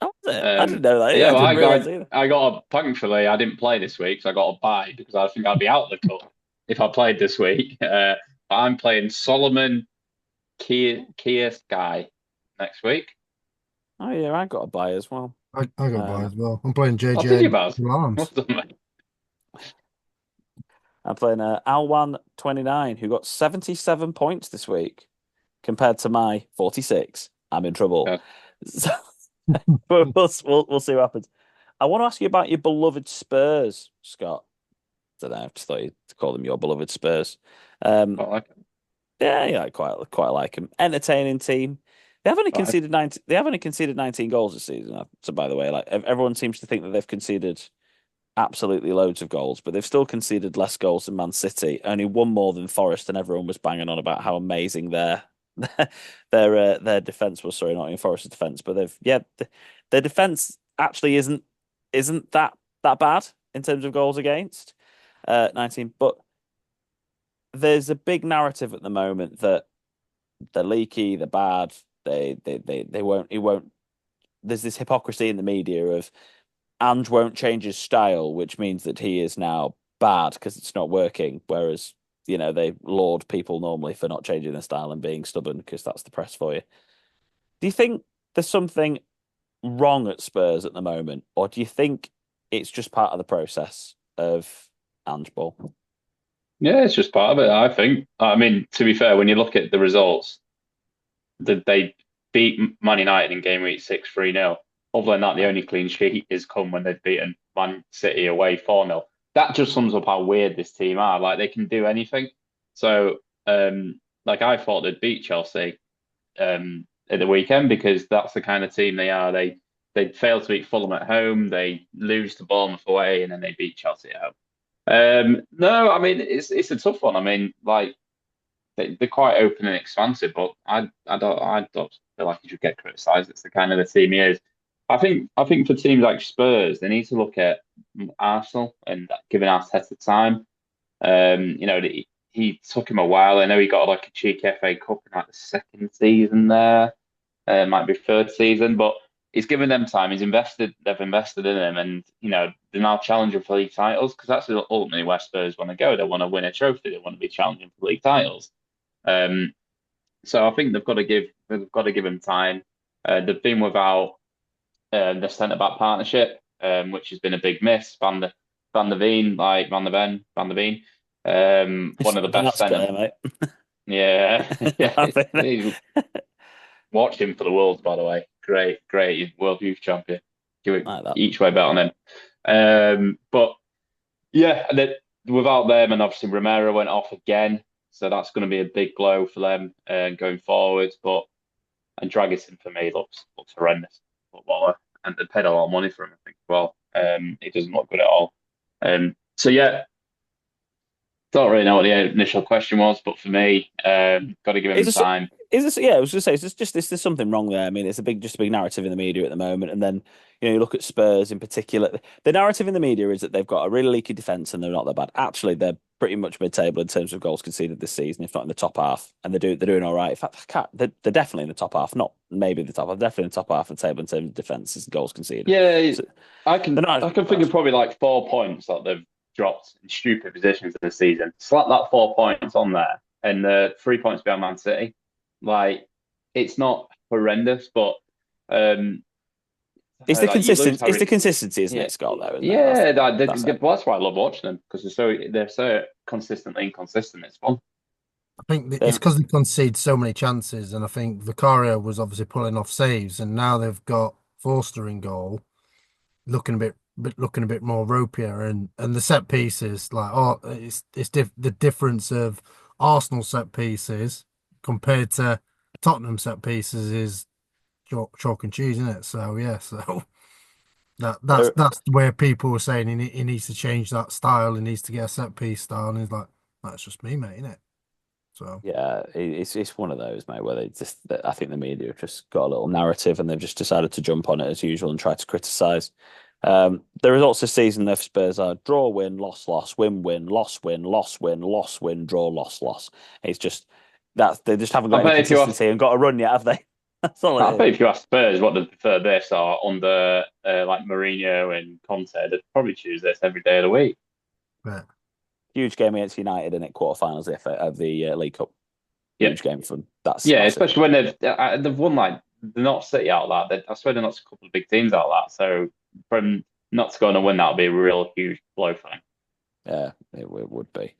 how was it? I didn't know that. Yeah, I well, didn't realize either. I got thankfully I didn't play this week, so I got a bye because I think I'd be out of the cup if I played this week. I'm playing Solomon Kia Sky next week. Oh yeah, I got a buy as well. I got by Um, as well. I'm playing Oh, did you, JJ Baz? Well Arms. done, mate. I'm playing Alwan 29, who got 77 points this week compared to my 46. I'm in trouble. Yeah, So, we'll see what happens. I want to ask you about your beloved Spurs, Scott. Don't know. I just thought you'd call them your beloved Spurs. Um, quite like it. yeah, quite like them. Entertaining team. They have only Right. conceded 19. They have only conceded 19 goals this season. So, by the way, like everyone seems to think that they've conceded absolutely loads of goals, but they've still conceded less goals than Man City. Only one more than Forest, and everyone was banging on about how amazing their defense was. Sorry, not in Forest's defense, but their defense actually isn't that bad in terms of goals against. 19, but there's a big narrative at the moment that they're leaky, they're bad, they won't. He won't. There's this hypocrisy in the media of Ange won't change his style, which means that he is now bad because it's not working. Whereas, they laud people normally for not changing their style and being stubborn because that's the press for you. Do you think there's something wrong at Spurs at the moment, or do you think it's just part of the process of Ange ball? Yeah, it's just part of it, I think. I mean, to be fair, when you look at the results, they beat Man United in game week 6 3-0. Other than that, the only clean sheet is come when they've beaten Man City away 4-0. That just sums up how weird this team are. Like they can do anything. So, like I thought they'd beat Chelsea at the weekend because that's the kind of team they are. They fail to beat Fulham at home, they lose to Bournemouth away, and then they beat Chelsea at home. No, I mean it's a tough one. I mean, like they're quite open and expansive, but I don't feel like he should get criticised. It's the kind of the team he is. I think for teams like Spurs, they need to look at Arsenal and giving Arteta time. He took him a while. I know he got like a cheeky FA Cup in like the second season there, might be third season, but he's given them time. They've invested in him, and they're now challenging for league titles because that's ultimately where Spurs want to go. They want to win a trophy. They want to be challenging for league titles. Um, so I think they've got to give him time. They've been without the centre back partnership, which has been a big miss. Van der Veen, like Van der Veen, one of the best That's centre. better, mate. Yeah, yeah. I think Watch him for the Worlds, by the way. Great, he's World Youth Champion. Give it like that. each way bet on him. But yeah, without them, and obviously Romero went off again, so that's going to be a big blow for them going forward. And Dragisin for me looks horrendous footballer, and they paid a lot of money for him, I think, as well. He doesn't look good at all. So yeah, don't really know what the initial question was, but for me, got to give him Is this, time. is this, yeah, I was going to say, is there something wrong there? I mean, it's just a big narrative in the media at the moment. And then, you look at Spurs in particular. The narrative in the media is that they've got a really leaky defense and they're not that bad. Actually, they're pretty much mid-table in terms of goals conceded this season, if not in the top half. And they're doing all right. In fact, they're definitely in the top half, not maybe the top half, definitely in the top half of the table in terms of defenses and goals conceded. Yeah, So I they're can not I as can think bad. of probably like 4 points that they've dropped in stupid positions this season. Slap that 4 points on there, and 3 points behind Man City. Like it's not horrendous, but um, I don't know, like you lose It's the Harry. consistency, isn't Yeah, it, Scott? Though, isn't it? yeah. That's it. Well, that's why I love watching them because they're so consistently inconsistent. It's fun. I think it's Um, because they concede so many chances, and I think Vicario was obviously pulling off saves, and now they've got Forster in goal, looking a bit more ropier, and the set pieces like the difference of Arsenal set pieces compared to Tottenham set pieces is chalk and cheese, isn't it? So yeah, so they're that's where people were saying he needs to change that style, he needs to get a set piece style, and he's like, that's just me, mate, isn't it? So. Yeah, it's one of those, mate, where I think the media have just got a little narrative and they've just decided to jump on it as usual and try to criticise. The results this season for Spurs are draw, win, loss, loss, win, win, loss, win, loss, win, loss, win, draw, loss, loss. It's just that they just haven't got I any bet if you ask, consistency and got a run yet, have they? That's all I it is. bet if you ask Spurs what they prefer this or under like Mourinho and Conte, they'd probably choose this every day of the week. Yeah. Huge game against United in it quarterfinals of the League Cup. Yeah, Huge game for them. That's yeah, massive. especially when they've won like they're not City out of that. I swear they're not a couple of big teams out of that. So from not to go on and win, that would be a real huge blow for them. Yeah, it would be.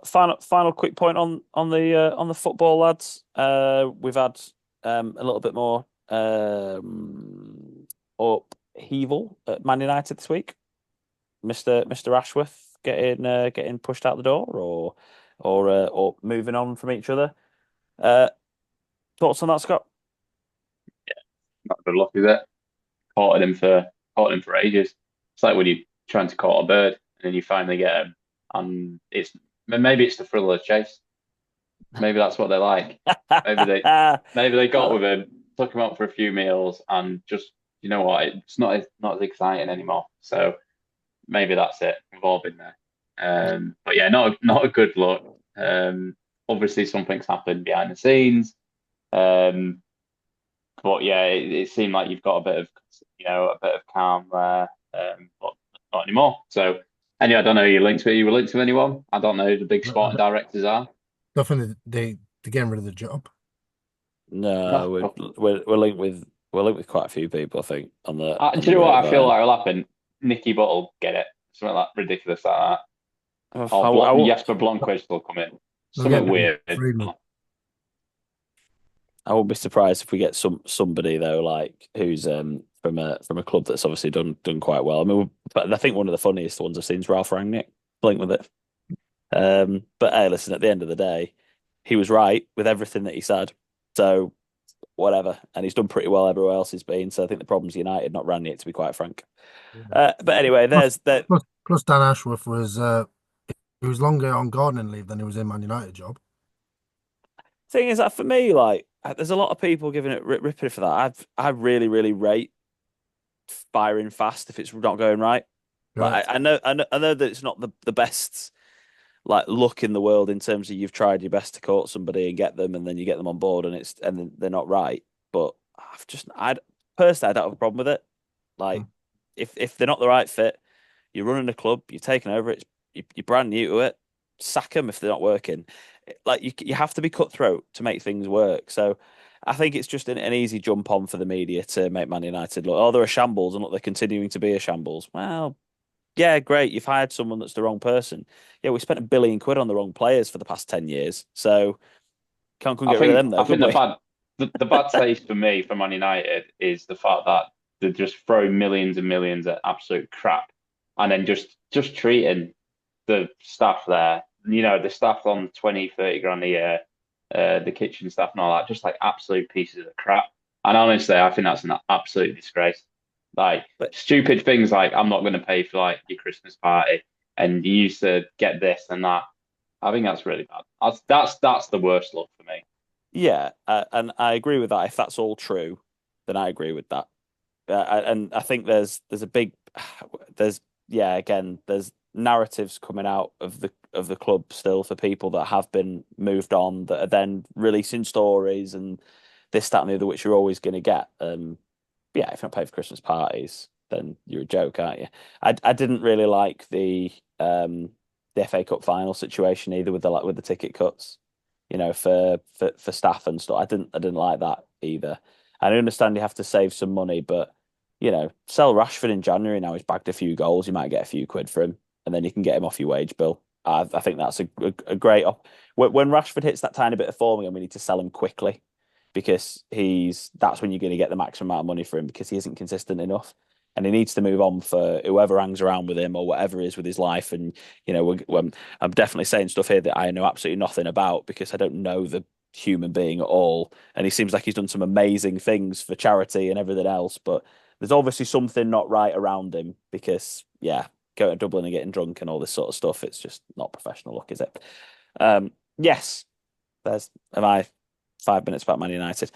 Final quick point on the football, lads. We've had a little bit more upheaval at Man United this week. Mister Ashworth getting pushed out the door, or moving on from each other. Uh, Thoughts on that, Scott? Not good luck, is it? Courted him for Courted him for ages. It's like when you're trying to court a bird and then you finally get him, and maybe it's the thrill of the chase. Maybe that's what they like. Maybe they maybe they got with him, took him out for a few meals, and just you know what, it's not as exciting anymore. So maybe that's it. We've all been there. But yeah, not a good look. Obviously something's happened behind the scenes. Um, but yeah, it seemed like you've got a bit of calm there, but not anymore. So anyway, I don't know who you were linked to anyone. I don't know who the big sporting directors are. Definitely they getting rid of the job. No, No. we're linked with quite a few people, I think, on Do the you know what I feel grapevine. like will happen? Nicky Butt will get it. Something like ridiculous like that. I, Or I, won't Jesper Blomqvist will come in. They'll get Something rid of weird. Freeman. I won't be surprised if we get somebody though, like who's from a club that's obviously done quite well. I mean, but I think one of the funniest ones I've seen is Ralph Rangnick linked with it. But hey, listen, at the end of the day, he was right with everything that he said. So whatever, and he's done pretty well everywhere else he's been. So I think the problem's United, not Rangnick, to be quite frank. But anyway, Plus, there's that. plus Dan Ashworth was he was longer on gardening leave than he was in Man United job. Thing is that for me, like, there's a lot of people giving it ripping for that. I really, really rate firing fast if it's not going right. Like, Correct. I know that it's not the best like luck in the world in terms of you've tried your best to court somebody and get them, and then you get them on board, and then they're not right. But I personally, I don't have a problem with it. Like, if they're not the right fit, you're running a club, you're taking over it, you're brand new to it. Sack them if they're not working. Like you have to be cutthroat to make things work. So I think it's just an easy jump on for the media to make Man United look, oh, they're a shambles, and look, they're continuing to be a shambles. Well, yeah, great. You've hired someone that's the wrong person. Yeah, we spent £1 billion on the wrong players for the past 10 years. So can't get rid of them though, I could think we? the bad taste for me for Man United is the fact that they just throw millions and millions at absolute crap, and then just treating the staff there, the staff on 20, 30 grand a year, the kitchen staff and all that, just like absolute pieces of crap. And honestly, I think that's an absolute disgrace. Like But stupid things like I'm not going to pay for like your Christmas party, and you used to get this and that. I think that's really bad. That's the worst look for me. yeah, and I agree with that. If that's all true, then I agree with that. And I think there's a big there's yeah, again, there's narratives coming out of the club still for people that have been moved on that are then releasing stories and this, that, and the other, which you're always going to get. Yeah, if you're not paying for Christmas parties, then you're a joke, aren't you? I didn't really like the FA Cup final situation either with the ticket cuts, for staff and stuff. I didn't like that either. I understand you have to save some money, but sell Rashford in January now. He's bagged a few goals. You might get a few quid for him, and then you can get him off your wage bill. I think that's a great op. When Rashford hits that tiny bit of form again, we need to sell him quickly because that's when you're going to get the maximum amount of money for him because he isn't consistent enough. And he needs to move on for whoever hangs around with him or whatever it is with his life. And I'm definitely saying stuff here that I know absolutely nothing about because I don't know the human being at all. And he seems like he's done some amazing things for charity and everything else, but there's obviously something not right around him because, yeah, going to Dublin and getting drunk and all this sort of stuff, it's just not professional look, is it? Yes, there's am I 5 minutes about Man United.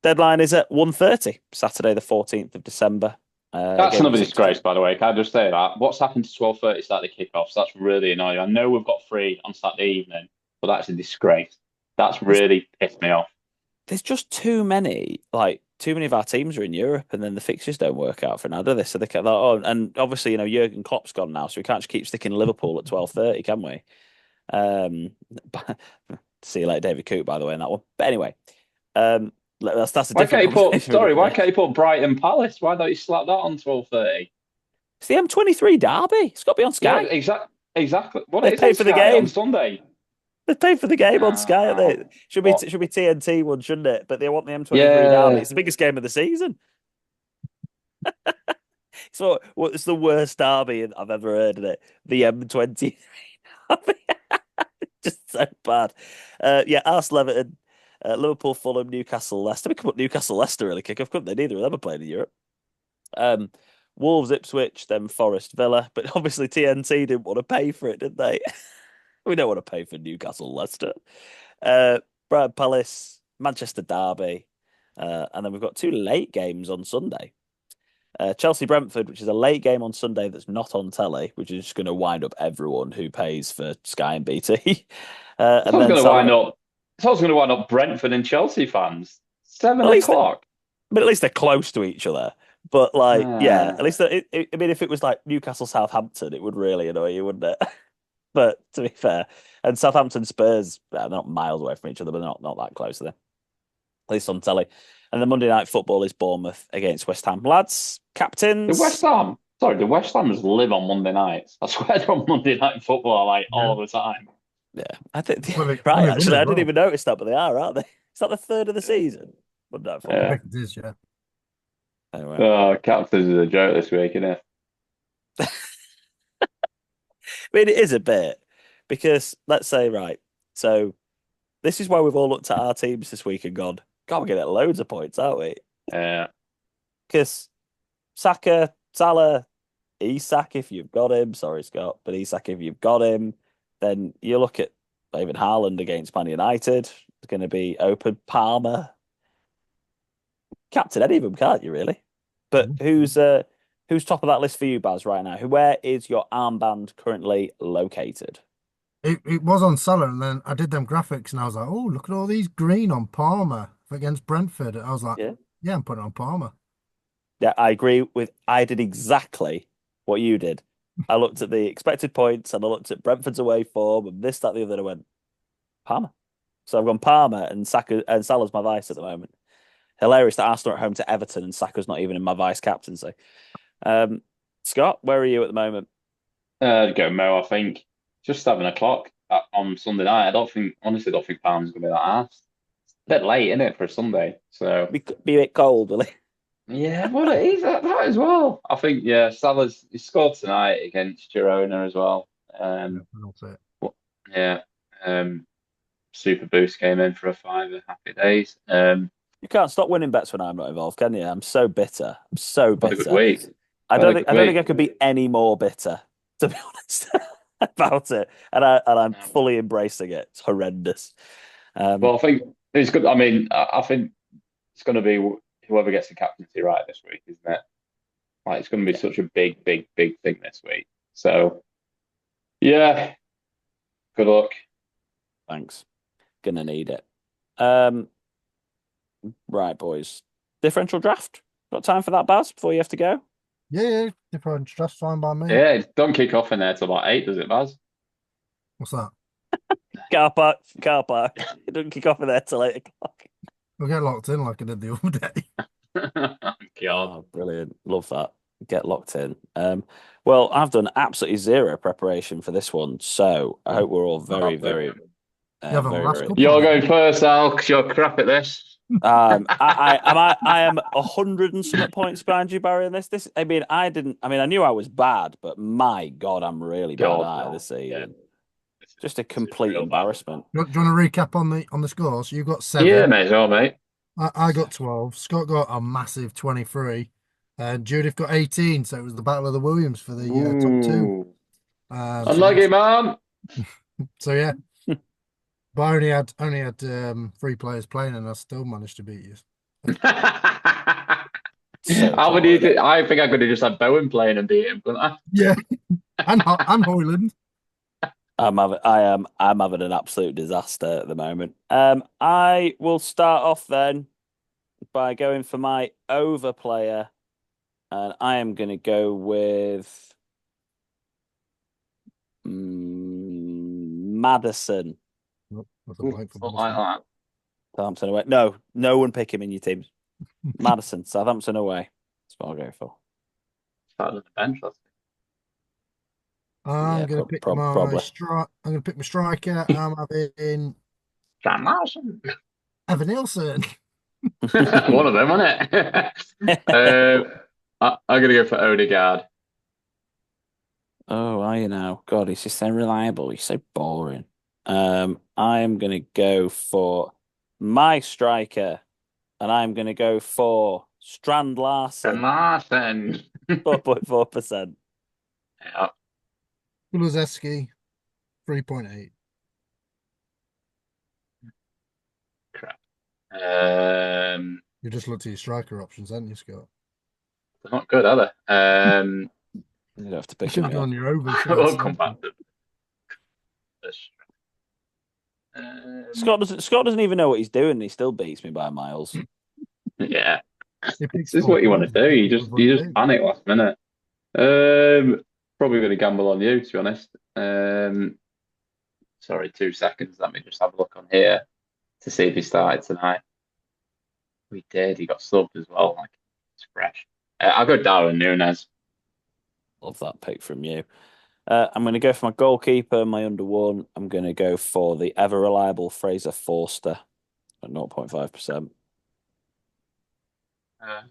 Deadline is at 1:30, Saturday the 14th of December. That's Game another week 16. disgrace, by the way. Can I just say that? What's happened to 12:30 Saturday kickoffs? That's really annoying. I know we've got free on Saturday evening, but that's a disgrace. That's There's really pissed me off. there's just too many, like too many of our teams are in Europe, and then the fixtures don't work out for now, do they? So they can, oh, and obviously Jurgen Klopp's gone now, so we can't just keep sticking Liverpool at 12:30, can we? Um, see you later, David Coote, by the way, in that one. But anyway, that's a Why different can't you put? conversation for a Sorry, different why day. can't you put Brighton Palace? Why don't you slap that on 12:30? It's the M23 derby. It's got to be on Yeah, Sky. exactly. What They it is on pay for the Sky on game. Sunday. They pay for the game on Sky. Aren't Ah, they? Should be what? should be TNT one, shouldn't it? But they want the M23 derby. Yeah. It's the biggest game of the season. What's the worst derby I've ever heard of it? The M23 derby. Just so bad. Yeah, Arsenal, Everton, Liverpool, Fulham, Newcastle, Leicester. We could put Newcastle, Leicester really kick off, couldn't they? Neither of them are playing in Europe. Um, Wolves, Ipswich, then Forest, Villa. But obviously TNT didn't want to pay for it, did they? We don't want to pay for Newcastle, Leicester. Brad Palace, Manchester Derby. And then we've got two late games on Sunday. Chelsea Brentford, which is a late game on Sunday that's not on telly, which is just going to wind up everyone who pays for Sky and BT. It's And always then going to wind Saturday, up. It's always going to wind up Brentford and Chelsea fans. Seven at least, o'clock. but at least they're close to each other. But like, yeah, Ah. at least I mean, if it was like Newcastle Southampton, it would really annoy you, wouldn't it? But to be fair, and Southampton Spurs, they're not miles away from each other, but they're not that close, are they? At least on telly. And the Monday night football is Bournemouth against West Ham. Lads, The West captains. Ham. Sorry, the West Hamers live on Monday nights. I swear they're on Monday night football like Yeah. all the time. Yeah, I think Well, right. they win Actually, as I didn't well. even notice that, but they are, aren't they? Is that the third of the season? Monday night I Yeah. football. think it is, yeah. Anyway, Oh, Captains is a joke this week, isn't it? I mean, it is a bit because let's say right. So this is why we've all looked at our teams this week and gone, God, we're getting loads of points, aren't we? Yeah. Because Saka, Salah, Isak, if you've got him, sorry, Scott, but Isak, if you've got him, then you look at even Haaland against Man United. It's going to be open. Palmer, captain any of them, can't you really? But who's top of that list for you, Baz, right now? Where is your armband currently located? It was on Salah, and then I did them graphics, and I was like, oh, look at all these green on Palmer against Brentford. I was like, Yeah. yeah, I'm putting it on Palmer. Yeah, I agree with. I did exactly what you did. I looked at the expected points and I looked at Brentford's away form and this, that, the other. And I went Palmer. So I've gone Palmer and Saka and Salah's my vice at the moment. Hilarious that Arsenal are at home to Everton and Saka's not even in my vice captaincy. Scott, where are you at the moment? Go Mo, I think. Just 7 o'clock on Sunday night. I don't think, honestly, I don't think Palmer's going to be that asked. A bit late, isn't it, for a Sunday? So, Be a bit cold, will it? yeah, well, it is that as well. I think, yeah, Salah's he scored tonight against Girona as well. Yeah, Um, that's it. but, yeah, Super Boost came in for a fiver. Happy days. You can't stop winning bets when I'm not involved, can you? I'm so bitter. I'm so Had a good bitter. week. I Had don't a think good I don't think I week. could be any more bitter, to be honest, about it. And I'm fully embracing it. It's horrendous. Um, Well, I think it's good. I mean, I think it's going to be whoever gets the captaincy right this week, isn't it? Like, it's going to be yeah, such a big, big, big thing this week. So, yeah, good luck. thanks. Gonna need it. Um, right, boys. Differential draft. Got time for that, Baz, before you have to go? Yeah, different. That's fine by me. Yeah, don't kick off in there till about 8, does it, Baz? What's that? Car park, car park. It doesn't kick off in there till 8 o'clock. We'll get locked in like I did the other day. God. Oh, brilliant. Love that. Get locked in. Well, I've done absolutely zero preparation for this one, so I hope we're all very, Oh, very, brilliant. You have a very, last very. couple You're of going them. first, Al, because you're crap at this. I am 100 and something points behind you, Barry, in this. I mean, I knew I was bad, but my God, I'm really bad God, at it no. this Yeah, season. Just a this is complete real bad. embarrassment. Do you want to recap on the scores? You got Yeah, 7. mate, as well, mate. I got 12. Scott got a massive 23. And Judith got 18. So it was the Battle of the Williams for the top two. Ooh. So Unlucky, man. yeah. But I only had 3 players playing, and I still managed to beat you. So How many? close. I think I could have just had Bowen playing and beat him, couldn't I? Yeah, and Hoyland. I'm having an absolute disaster at the moment. I will start off then by going for my over player, and I am going to go with Madison. Oh, that's a Ooh, blank for not like Madison. that. Southampton away. No, no one pick him in your teams. Madison, Southampton away. That's what I'll go for. Started on the bench, that's I'm Yeah, gonna pick my probably. strike. I'm gonna pick my striker. I'm having Sam Larson. Evan Nielsen. One of them, wasn't it? I'm gonna go for Odegaard. Oh, are you now? God, he's just so reliable. He's so boring. I am going to go for my striker, and I'm going to go for Strand Sam Larson, Larson. 4.4%. Yeah, Kulusevski, 3.8. crap. You just looked at your striker options, haven't you, Scott? They're not good, are they? You don't have to You pick should him have yet. gone your overs for that We'll come back second. to this. Scott doesn't even know what he's doing. And he still beats me by miles. Yeah, He this picks is four what you want players. to do. You That's just what you it just is. panic last minute. Probably going to gamble on you, to be honest. Sorry, 2 seconds. Let me just have a look on here to see if he started tonight. We did. He got subbed as well. Like, it's fresh. I'll go Darwin Nunes. Love that pick from you. I'm going to go for my goalkeeper, my under one. I'm going to go for the ever reliable Fraser Forster at 0.5%. Uh,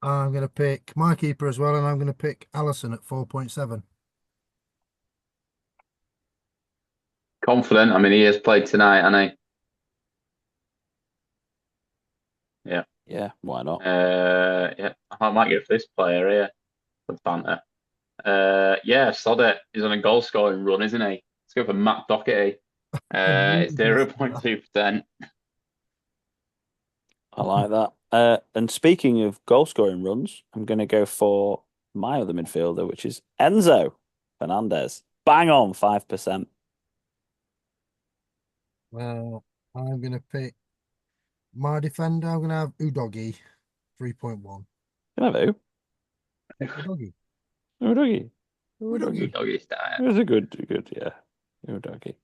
I'm gonna pick my keeper as well, and I'm gonna pick Allison at 4.7. Confident. I mean, he has played tonight, hasn't he? Yeah. Yeah, why not? Yeah. I might go for this player here for banter. Yeah, sod it. He's on a goal scoring run, isn't he? Let's go for Matt Doherty. I knew you It's were gonna say that. 0.2%. I like that. And speaking of goal scoring runs, I'm going to go for my other midfielder, which is Enzo Fernandez. Bang on 5%. I'm gonna pick my defender. I'm gonna have Udogi, 3.1. Can I have who? Udogi. Udogi. Udogi. Udogi. Doggy style. It was a good, yeah. Udogi.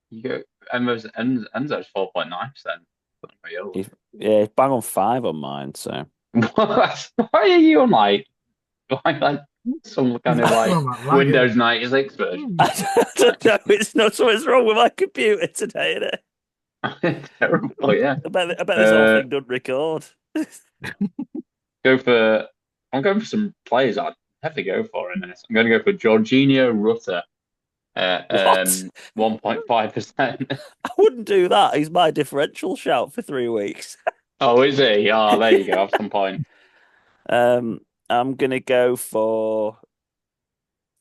You go Enzo's 4.9%. Yeah, he's bang on 5 on mine, so. Why are you on like some kind of You're like on that lag, Windows 96 version? innit? I don't know. It's not something's wrong with my computer today, Terrible, yeah. I bet this whole Uh, thing doesn't record. go for I'm going for some players I'd definitely go for in this. I'm going to go for Jorginho Rutter What? 1.5%. I wouldn't do that. He's my differential shout for 3 weeks. Oh, is he? Oh, there you go. Have some point. Um, I'm gonna go for.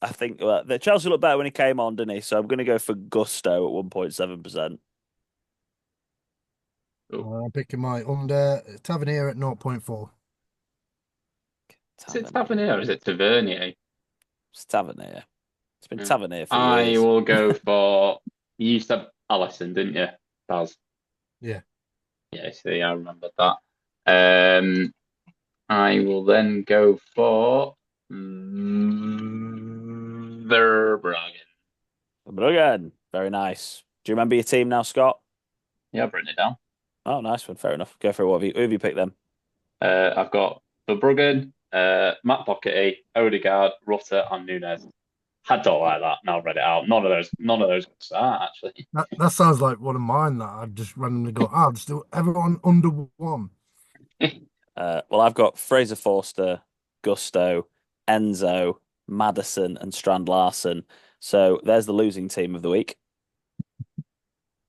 I think the Chelsea looked better when he came on, didn't he? So I'm gonna go for Gusto at 1.7%. Ooh. I'm picking my under Tavernier at 0.4. Is it Tavernier. Tavernier or is it Tavernier? It's Tavernier. It's been Yeah. Tavernier for I years. will go for. You used to have Allison, didn't you, Baz? Yeah. Yeah, see, I remembered that. Um, I will then go for Verbruggen. Bruggen. Very nice. Do you remember your team now, Scott? Yeah, I've written it down. Oh, nice one. Fair enough. Go for it. Who have you picked them? I've got Verbruggen, Matt Doherty, Odegaard, Rutter, and Nunes. I don't like that. Now I've read it out. None of those could start actually. That sounds like one of mine that I'd just randomly go, I'll just do everyone under one. Well, I've got Fraser Forster, Gusto, Enzo, Madison, and Strand Larson. So there's the losing team of the week.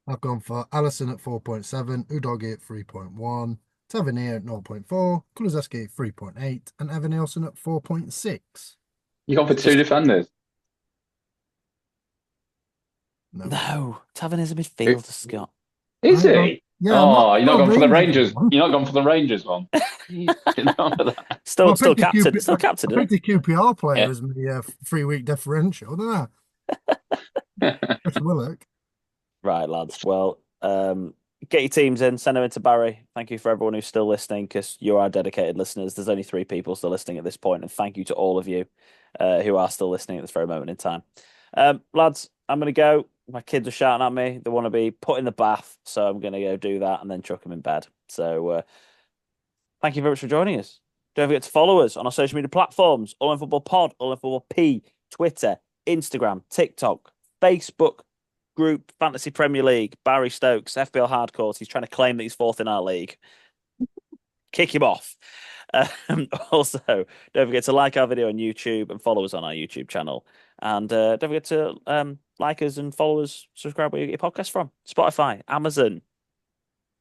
I've gone for Allison at 4.7, Udogi at 3.1, Tavernier at 0.4, Kulusevski at 3.8, and Evan Nielsen at 4.6. You gone for two Just defenders. No. no. Tavernier's a Who- midfielder, Scott. Is I've gone, he? yeah, Oh, you're not not a gone for the Rangers Rangers. one. You're not gone for the Rangers one. You didn't know that. Well, Still captain. Still captain, I isn't picked a QPR player Yeah. as my 3 week differential, didn't I? Chris Willock. Right, lads. Well, get your teams in, send them into Barry. Thank you for everyone who's still listening because you are dedicated listeners. There's only 3 people still listening at this point, and thank you to all of you who are still listening at this very moment in time. Lads, I'm going to go. My kids are shouting at me. They want to be put in the bath, so I'm going to go do that and then chuck them in bed. So thank you very much for joining us. Don't forget to follow us on our social media platforms: All in Football Pod, All in Football P, Twitter, Instagram, TikTok, Facebook group, Fantasy Premier League, Barry Stokes, FPL Hardcourt. He's trying to claim that he's fourth in our league. Kick him off. Also, don't forget to like our video on YouTube and follow us on our YouTube channel. And don't forget to like us and follow us, subscribe where you get your podcast from. Spotify, Amazon,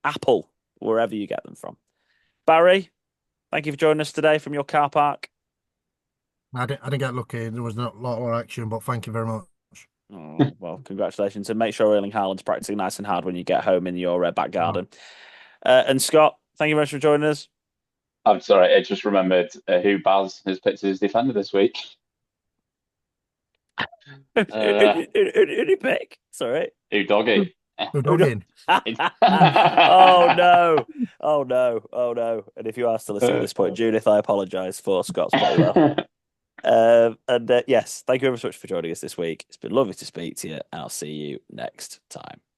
Apple, wherever you get them from. Barry, thank you for joining us today from your car park. I didn't get lucky. There was not a lot of action, but thank you very much. Oh, well, congratulations. And make sure Erling Haaland's practicing nice and hard when you get home in your back garden. And Scott, thank you very much for joining us. I'm sorry, I just remembered who Baz has picked as his defender this week. Who did you pick? Sorry. Udogi. Good dogging. Oh no. Oh no. Oh no. And if you are still listening at this point, Judith, I apologise for Scott's play well. Yes, thank you very much for joining us this week. It's been lovely to speak to you, and I'll see you next time.